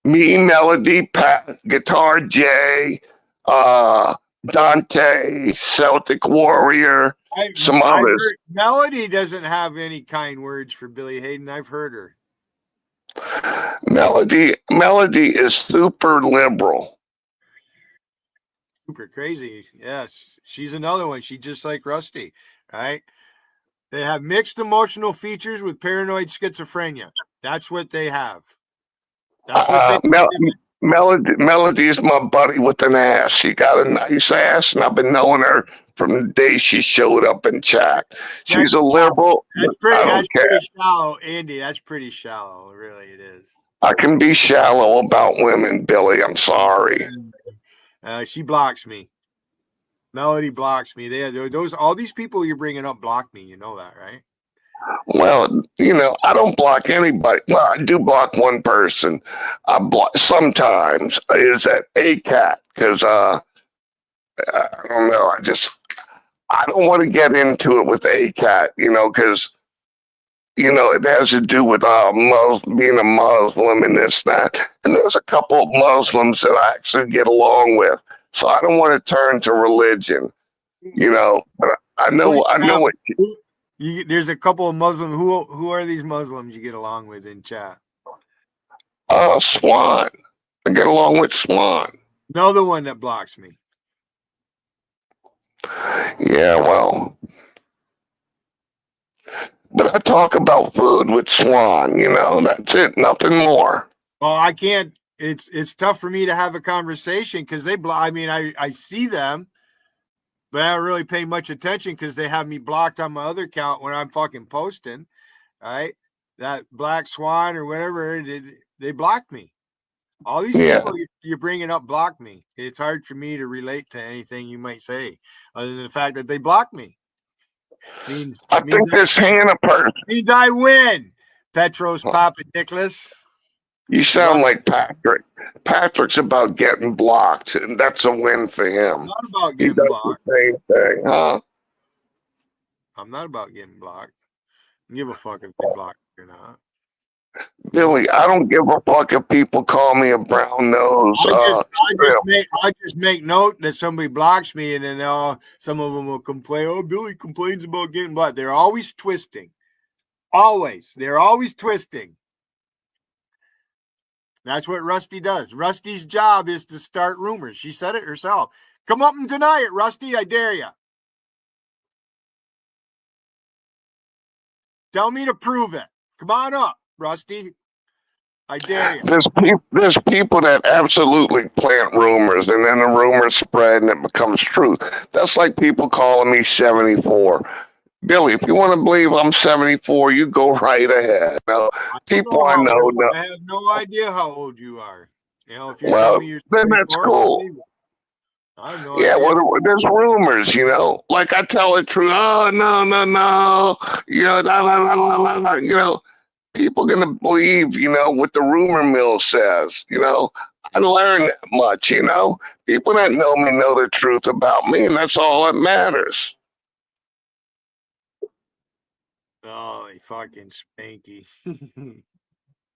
Me, Melody, Pat, Guitar J, Dante, Celtic Warrior, some others. Melody doesn't have any kind words for Billy Hayden. I've heard her. Melody is super liberal. Super crazy. Yes. She's another one. She's just like Rusty, right? They have mixed emotional features with paranoid schizophrenia. That's what they have. Melody is my buddy with an ass. She got a nice ass, and I've been knowing her from the day she showed up in chat. She's a liberal. That's pretty shallow, Andy. That's pretty shallow. Really, it is. I can be shallow about women, Billy. I'm sorry. She blocks me. Melody blocks me. All these people you're bringing up block me. You know that, right? Well, I don't block anybody. Well, I do block one person. I block sometimes. Is that ACAT? Because I don't know. I don't want to get into it with ACAT. Because it has to do with being a Muslim and this, that. And there's a couple of Muslims that I actually get along with. So I don't want to turn to religion. But I know what. There's a couple of Muslims. Who are these Muslims you get along with in chat? Swan. I get along with Swan. Another one that blocks me. Yeah, well. But I talk about food with Swan, that's it, nothing more. Well, I can't. It's tough for me to have a conversation because they block. I mean, I see them. But I don't really pay much attention because they have me blocked on my other account when I'm fucking posting, right? That Black Swan or whatever, they block me. All these people you're bringing up block me. It's hard for me to relate to anything you might say, other than the fact that they block me. I think this Hannah person means I win. Petros Papa Nicholas. You sound like Patrick. Patrick's about getting blocked, and that's a win for him. I'm not about getting blocked. The same thing, huh? I'm not about getting blocked. I don't give a fuck if they block me or not. Billy, I don't give a fuck if people call me a brown nose. I just make note that somebody blocks me, and then some of them will complain. Oh, Billy complains about getting blocked. They're always twisting. Always, they're always twisting. That's what Rusty does. Rusty's job is to start rumors. She said it herself. Come up and deny it, Rusty. I dare you. Tell me to prove it. Come on up, Rusty. I dare you. There's people that absolutely plant rumors, and then the rumors spread and it becomes truth. That's like people calling me 74. Billy, if you want to believe I'm 74, you go right ahead. Now, people I know. I have no idea how old you are. You know, if you're Well, telling me you're then that's 74, cool. I have no Yeah, idea. well, there's rumors, you know. Like I tell the truth. Oh no, no, no. You know, you know, people gonna believe, you know, what the rumor mill says. You know, I learned that much. You know, people that know me know the truth about me, and that's all that matters. Oh, fucking Spanky.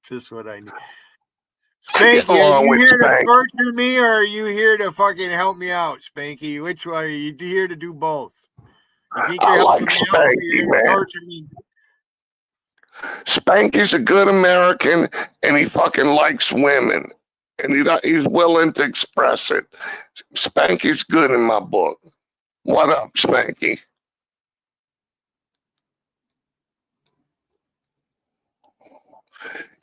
Just what I need. Spanky, are you here to torture me, or are you here to fucking help me out, Spanky? Which one are you here to do both? You think you're helping me out, or you're here to torture me? Spanky's a good American, and he fucking likes women, and he's willing to express it. Spanky's good in my book. What up, Spanky?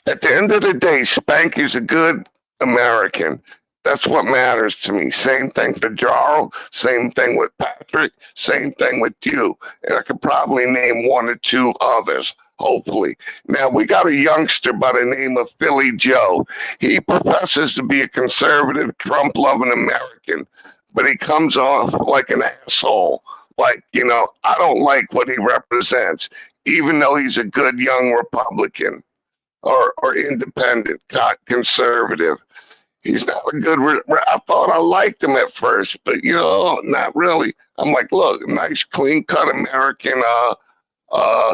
At the end of the day, Spanky's a good American. That's what matters to me. Same thing for Jarl, same thing with Patrick, same thing with you. And I could probably name one or two others, hopefully. Now, we got a youngster by the name of Philly Joe. He professes to be a conservative, Trump-loving American, but he comes off like an asshole. Like, you know, I don't like what he represents, even though he's a good young Republican or independent, conservative. He's not a good. I thought I liked him at first, but you know, not really. I'm like, look, nice, clean cut American,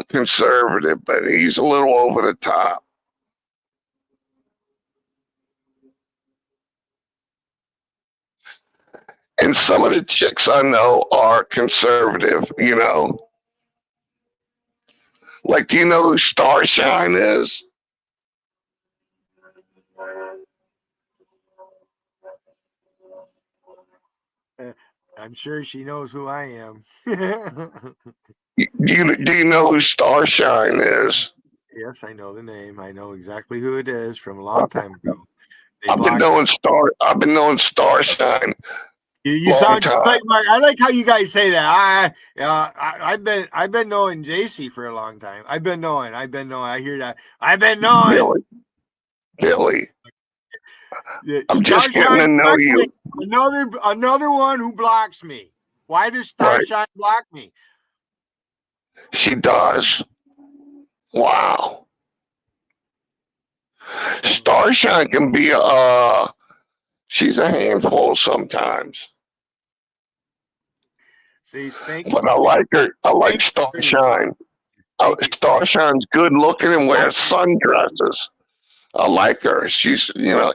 conservative, but he's a little over the top. And some of the chicks I know are conservative. You know, like, do you know who Starshine is? I'm sure she knows who I am. Do you know who Starshine is? Yes, I know the name. I know exactly who it is from a long time ago. I've been knowing Starshine. You sound like Mark. I like how you guys say that. I've been knowing JC for a long time. I've been knowing. I hear that. I've been knowing. Billy. I'm just getting to know you. Another one who blocks me. Why does Starshine block me? She does. Wow. Starshine can be she's a handful sometimes. See, Spanky. But I like her. I like Starshine. Starshine's good looking and wears sundresses. I like her. She's, you know,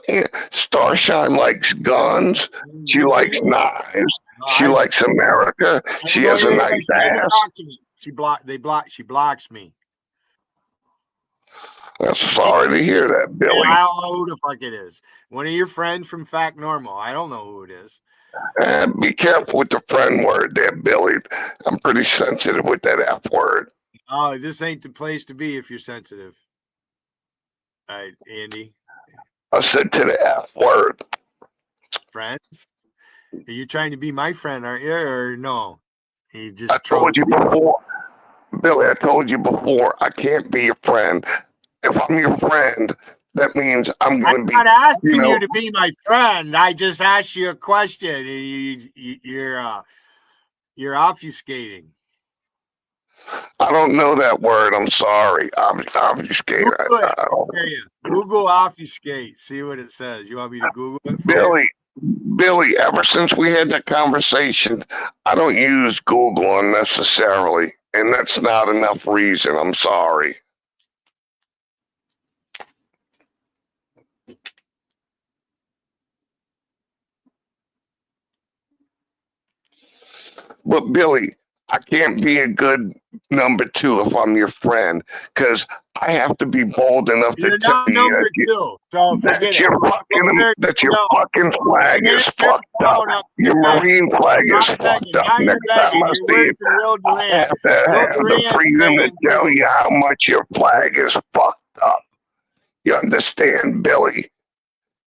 Starshine likes guns. She likes knives. She likes America. She has a nice ass. She blocks me. I'm sorry to hear that, Billy. I don't know who the fuck it is. One of your friends from Fact Normal. I don't know who it is. Be careful with the friend word there, Billy. I'm pretty sensitive with that F word. Oh, this ain't the place to be if you're sensitive. All right, Andy. I said to the F word. Friends? Are you trying to be my friend, aren't you? Or no? I told you before. Billy, I told you before, I can't be your friend. If I'm your friend, that means I'm going to be. I'm not asking you to be my friend. I just asked you a question. You're obfuscating. I don't know that word. I'm sorry. Obfuscate. Google obfuscate. See what it says. You want me to Google it for you? Billy, ever since we had that conversation, I don't use Google unnecessarily. And that's not enough reason. I'm sorry. But Billy, I can't be a good number two if I'm your friend, because I have to be bold enough to You're tell not you number two, so forget it. that your No, fucking flag is you're fucked up. down up Your to begging. Marine flag You're is not fucked begging. up. Now you're Next time begging. I You're see worse you, than Will I Durant. have to Will have the Durant's freedom to begging tell too. you how much your flag is fucked up. You understand, Billy?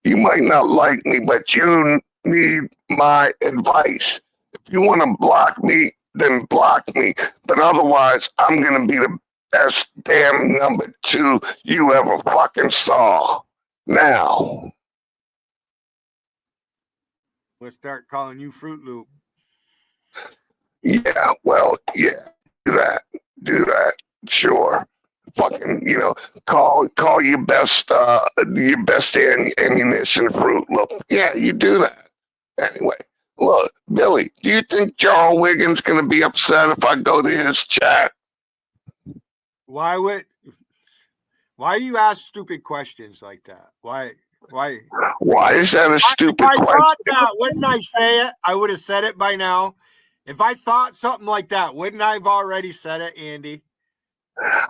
You might not like me, but you need my advice. If you want to block me, then block me. But otherwise, I'm going to be the best damn number two you ever fucking saw. Now, We'll start calling you Fruit Loop. yeah, well, yeah, do that. Do that. Sure. Fucking, call your best ammunition Fruit Loop. Yeah, you do that. Anyway, look, Billy, do you think Jarl Wiggins gonna be upset if I go to his chat? Why you ask stupid questions like that? Why? Why is that a If stupid I question? thought that, wouldn't I say it? I would have said it by now. If I thought something like that, wouldn't I have already said it, Andy?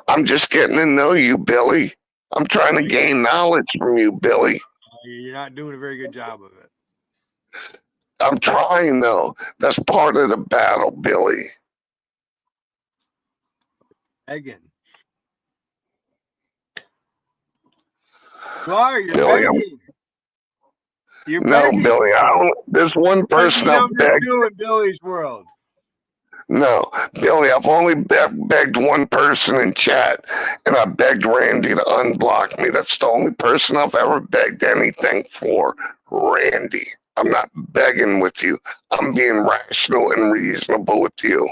I'm just getting to know you, Billy. I'm trying to gain knowledge from you, Billy. You're not doing a very good job of it. I'm trying though. That's part of the battle, Billy. Again. You're Billy, begging. You're no, begging. Billy. I don't. There's one person I've Number begged. two in Billy's world. No, Billy, I've only begged one person in chat, and I begged Randy to unblock me. That's the only person I've ever begged anything for, Randy. I'm not begging with you. I'm being rational and reasonable with you.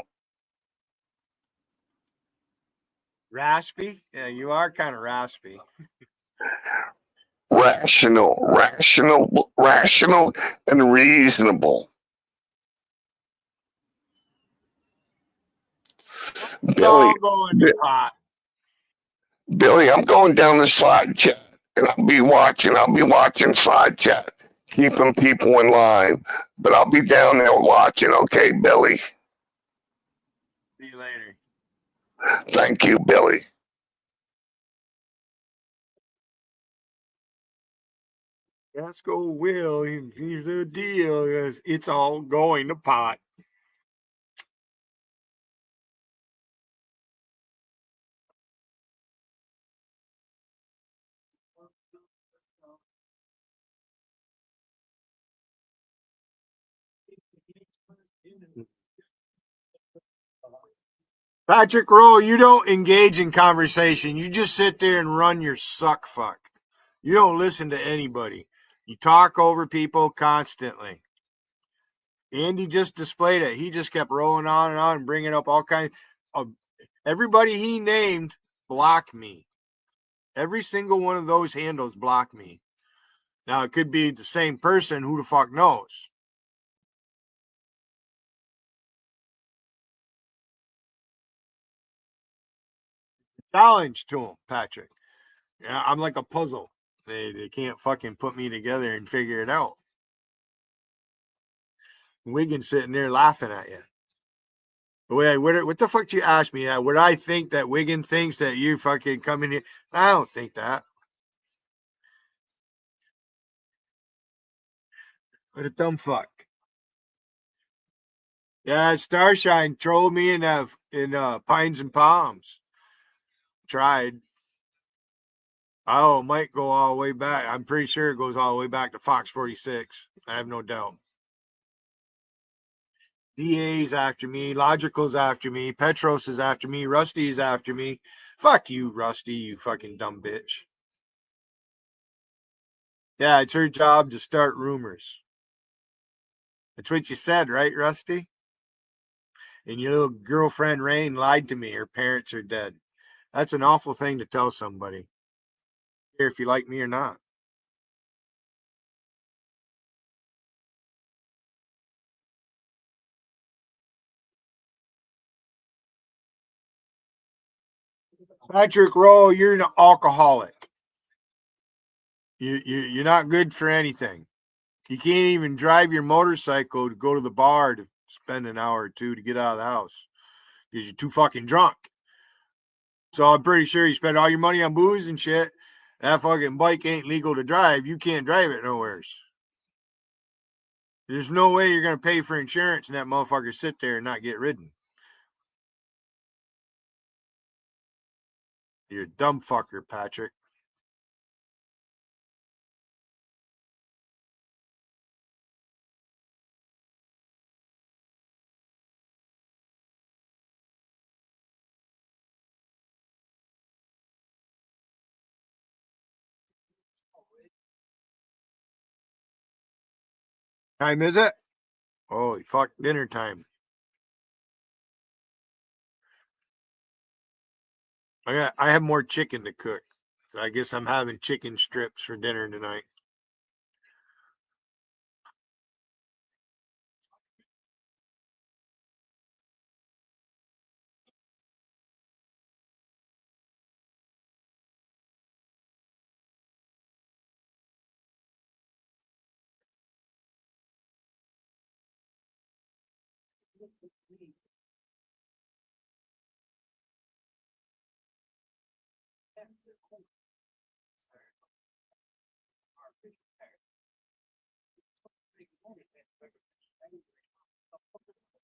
Raspy? Yeah, you are kind of raspy. Rational, and reasonable. It's Billy, all going to pot. Billy, I'm going down the side chat, and I'll be watching side chat, keeping people in line. But I'll be down there watching. Okay, Billy. See you later. Thank you, Billy. Let's go, Will. Here's the deal. It's all going to pot. Patrick Rowe, you don't engage in conversation. You just sit there and run your suck fuck. You don't listen to anybody. You talk over people constantly. Andy just displayed it. He just kept rolling on and bringing up all kinds of everybody he named blocked me. Every single one of those handles blocked me. Now, it could be the same person. Who the fuck knows? Challenge to him, Patrick. Yeah, I'm like a puzzle. They can't fucking put me together and figure it out. Wiggins sitting there laughing at you. Wait, what the fuck did you ask me? Would I think that Wiggins thinks that you fucking come in here? I don't think that. What a dumb fuck. Yeah, Starshine trolled me in Pines and Palms. Tried. Oh, it might go all the way back. I'm pretty sure it goes all the way back to Fox 46. I have no doubt. DA's after me. Logical's after me. Petros is after me. Rusty is after me. Fuck you, Rusty, you fucking dumb bitch. Yeah, it's her job to start rumors. That's what you said, right, Rusty? And your little girlfriend, Rain, lied to me. Her parents are dead. That's an awful thing to tell somebody. Care if you like me or not. Patrick Rowe, you're an alcoholic. You're not good for anything. You can't even drive your motorcycle to go to the bar to spend an hour or two to get out of the house because you're too fucking drunk. So I'm pretty sure you spend all your money on booze and shit. That fucking bike ain't legal to drive. You can't drive it nowheres. There's no way you're going to pay for insurance and that motherfucker sit there and not get ridden. You're a dumb fucker, Patrick. Time is it? Holy fuck, dinner time. I have more chicken to cook. So I guess I'm having chicken strips for dinner tonight.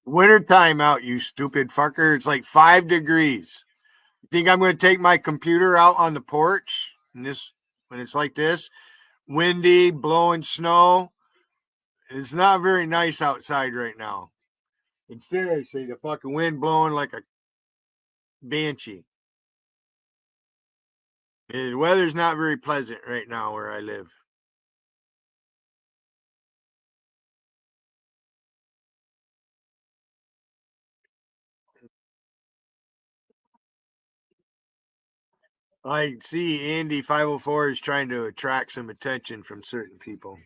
Winter time out, you stupid fucker. It's like 5 degrees. You think I'm going to take my computer out on the porch and this when it's like this, windy, blowing snow? It's not very nice outside right now. And seriously, the fucking wind blowing like a banshee. The weather's not very pleasant right now where I live. I see Andy 504 is trying to attract some attention from certain people.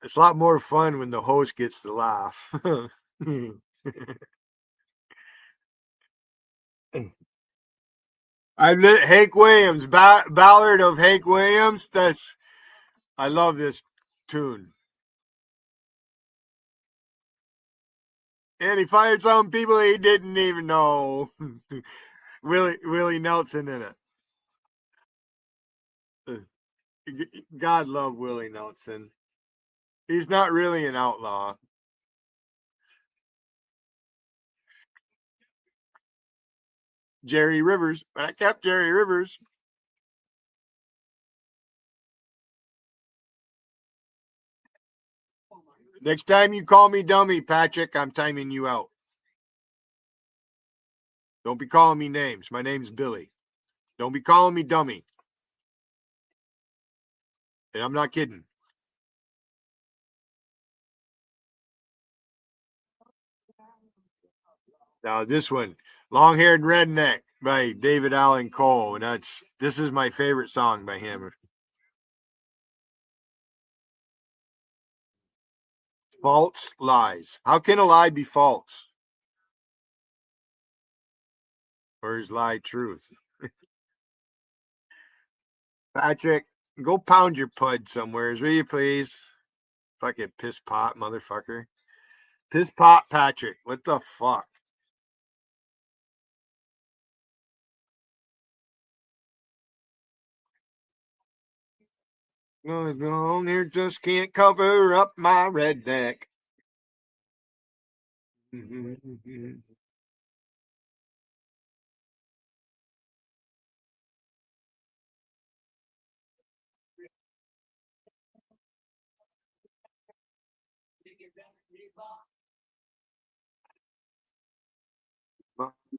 It's a lot more fun when the host gets to laugh. Hank Williams, Ballad of Hank Williams. I love this tune. And he fired some people he didn't even know. Willie Nelson in it. God love Willie Nelson. He's not really an outlaw. Jerry Rivers. Back up, Jerry Rivers. Next time you call me dummy, Patrick, I'm timing you out. Don't be calling me names. My name's Billy. Don't be calling me dummy. And I'm not kidding. Now this one, Long Haired Redneck by David Allen Cole. And this is my favorite song by him. False lies. How can a lie be false? Or is lie truth? Patrick, go pound your pud somewheres, will you please? Fucking piss pot, motherfucker. Piss pot Patrick. What the fuck? No, here just can't cover up my redneck.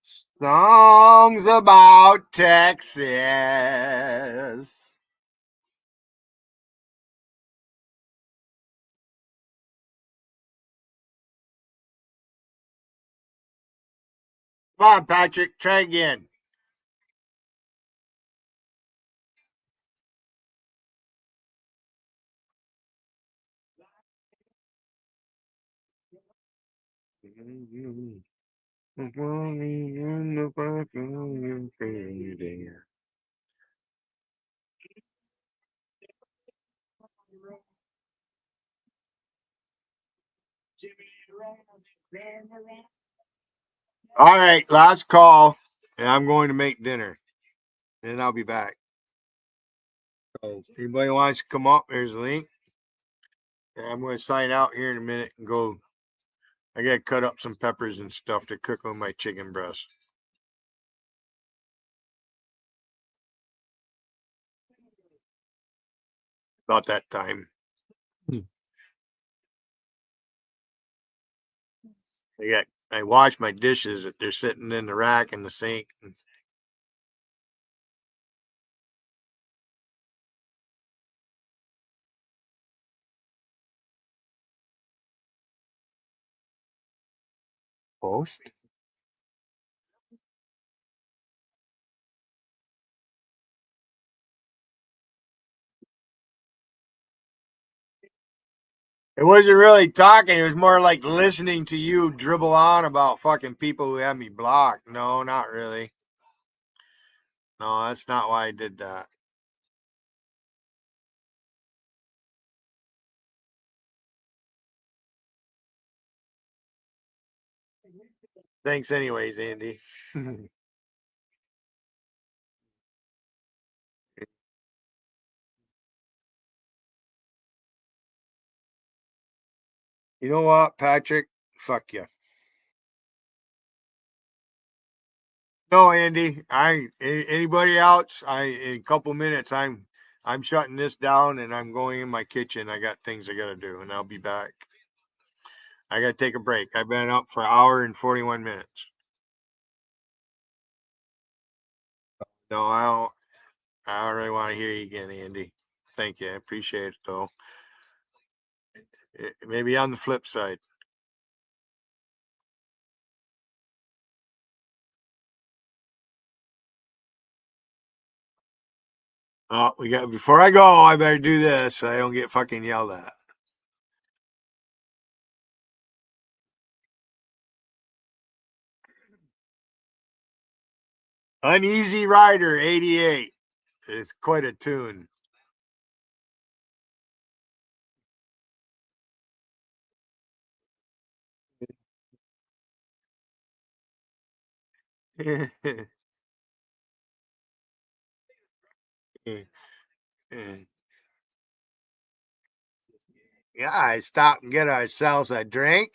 Songs about Texas. Come on, Patrick, try again. All right, last call, and I'm going to make dinner, and I'll be back. So, if anybody wants to come up, there's a link. And I'm going to sign out here in a minute and go. I got to cut up some peppers and stuff to cook on my chicken breast. About that time. I wash my dishes that they're sitting in the rack in the sink. Post. It wasn't really talking. It was more like listening to you dribble on about fucking people who had me blocked. No, not really. No, that's not why I did that. Thanks, anyways, Andy. You know what, Patrick? Fuck you. No, Andy. Anybody else? In a couple minutes, I'm shutting this down and I'm going in my kitchen. I got things I gotta do, and I'll be back. I gotta take a break. I've been up for an hour and 41 minutes. No, I don't really want to hear you again, Andy. Thank you. I appreciate it though. Maybe on the flip side. Oh, we got before I go, I better do this so I don't get fucking yelled at. Uneasy Rider 88. It's quite a tune. Yeah, I stopped and get ourselves a drink.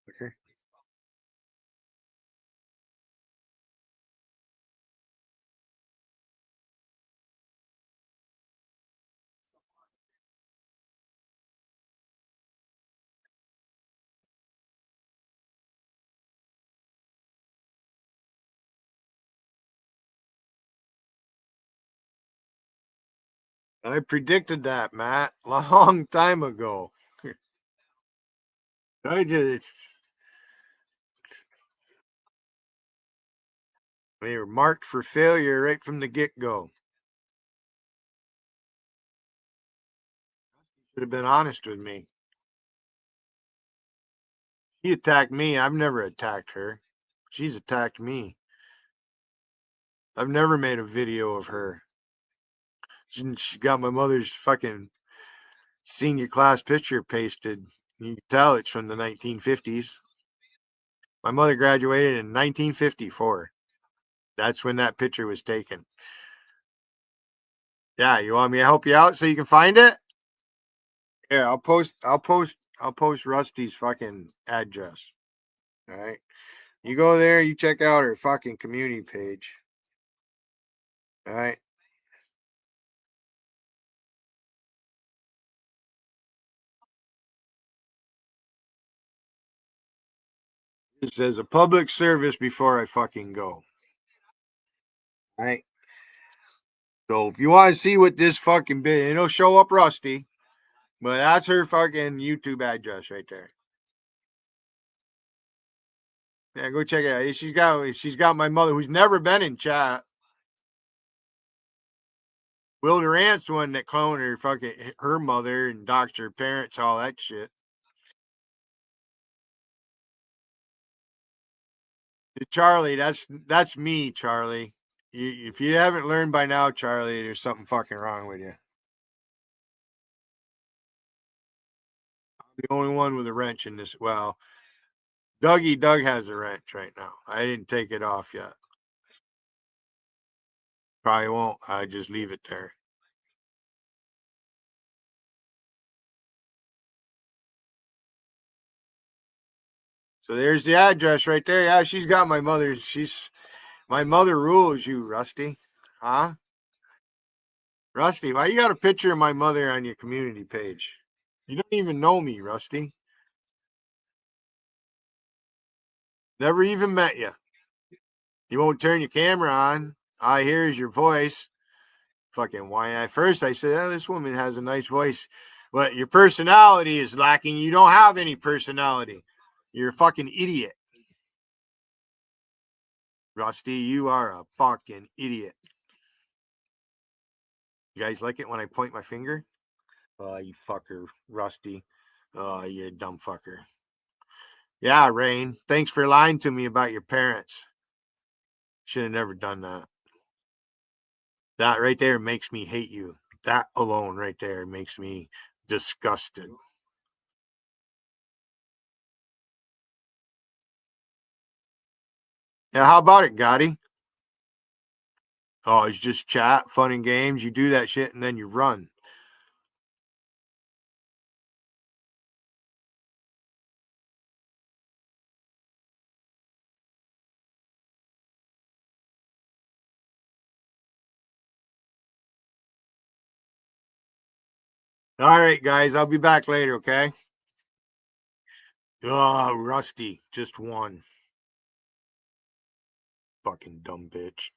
Okay. I predicted that, Matt, long time ago. I just we were marked for failure right from the get go. Should have been honest with me. She attacked me. I've never attacked her. She's attacked me. I've never made a video of her. She got my mother's fucking senior class picture pasted. You can tell it's from the 1950s. My mother graduated in 1954. That's when that picture was taken. Yeah, you want me to help you out so you can find it? Yeah, I'll post Rusty's fucking address. All right. You go there, you check out her fucking community page. All right. This is a public service before I fucking go. All right. So if you want to see what this fucking bit, it'll show up Rusty, but that's her fucking YouTube address right there. Yeah, go check it out. She's got my mother who's never been in chat. Will Durant's the one that cloned her fucking her mother and doxed her parents, all that shit. Charlie, that's me, Charlie. If you haven't learned by now, Charlie, there's something fucking wrong with you. I'm the only one with a wrench in this. Well, Doug has a wrench right now. I didn't take it off yet. Probably won't. I just leave it there. So there's the address right there. Yeah, she's got my mother. My mother rules you, Rusty. Huh? Rusty, why you got a picture of my mother on your community page? You don't even know me, Rusty. Never even met you. You won't turn your camera on. All I hear is your voice. Fucking whine. At first, I said, oh, this woman has a nice voice. But your personality is lacking. You don't have any personality. You're a fucking idiot. Rusty, you are a fucking idiot. You guys like it when I point my finger? Oh, you fucker, Rusty. Oh, you dumb fucker. Yeah, Rain. Thanks for lying to me about your parents. Should have never done that. That right there makes me hate you. That alone right there makes me disgusted. Yeah, how about it, Gotti? Oh, it's just chat, fun and games. You do that shit and then you run. All right, guys, I'll be back later, okay? Oh, Rusty, just one. Fucking dumb bitch.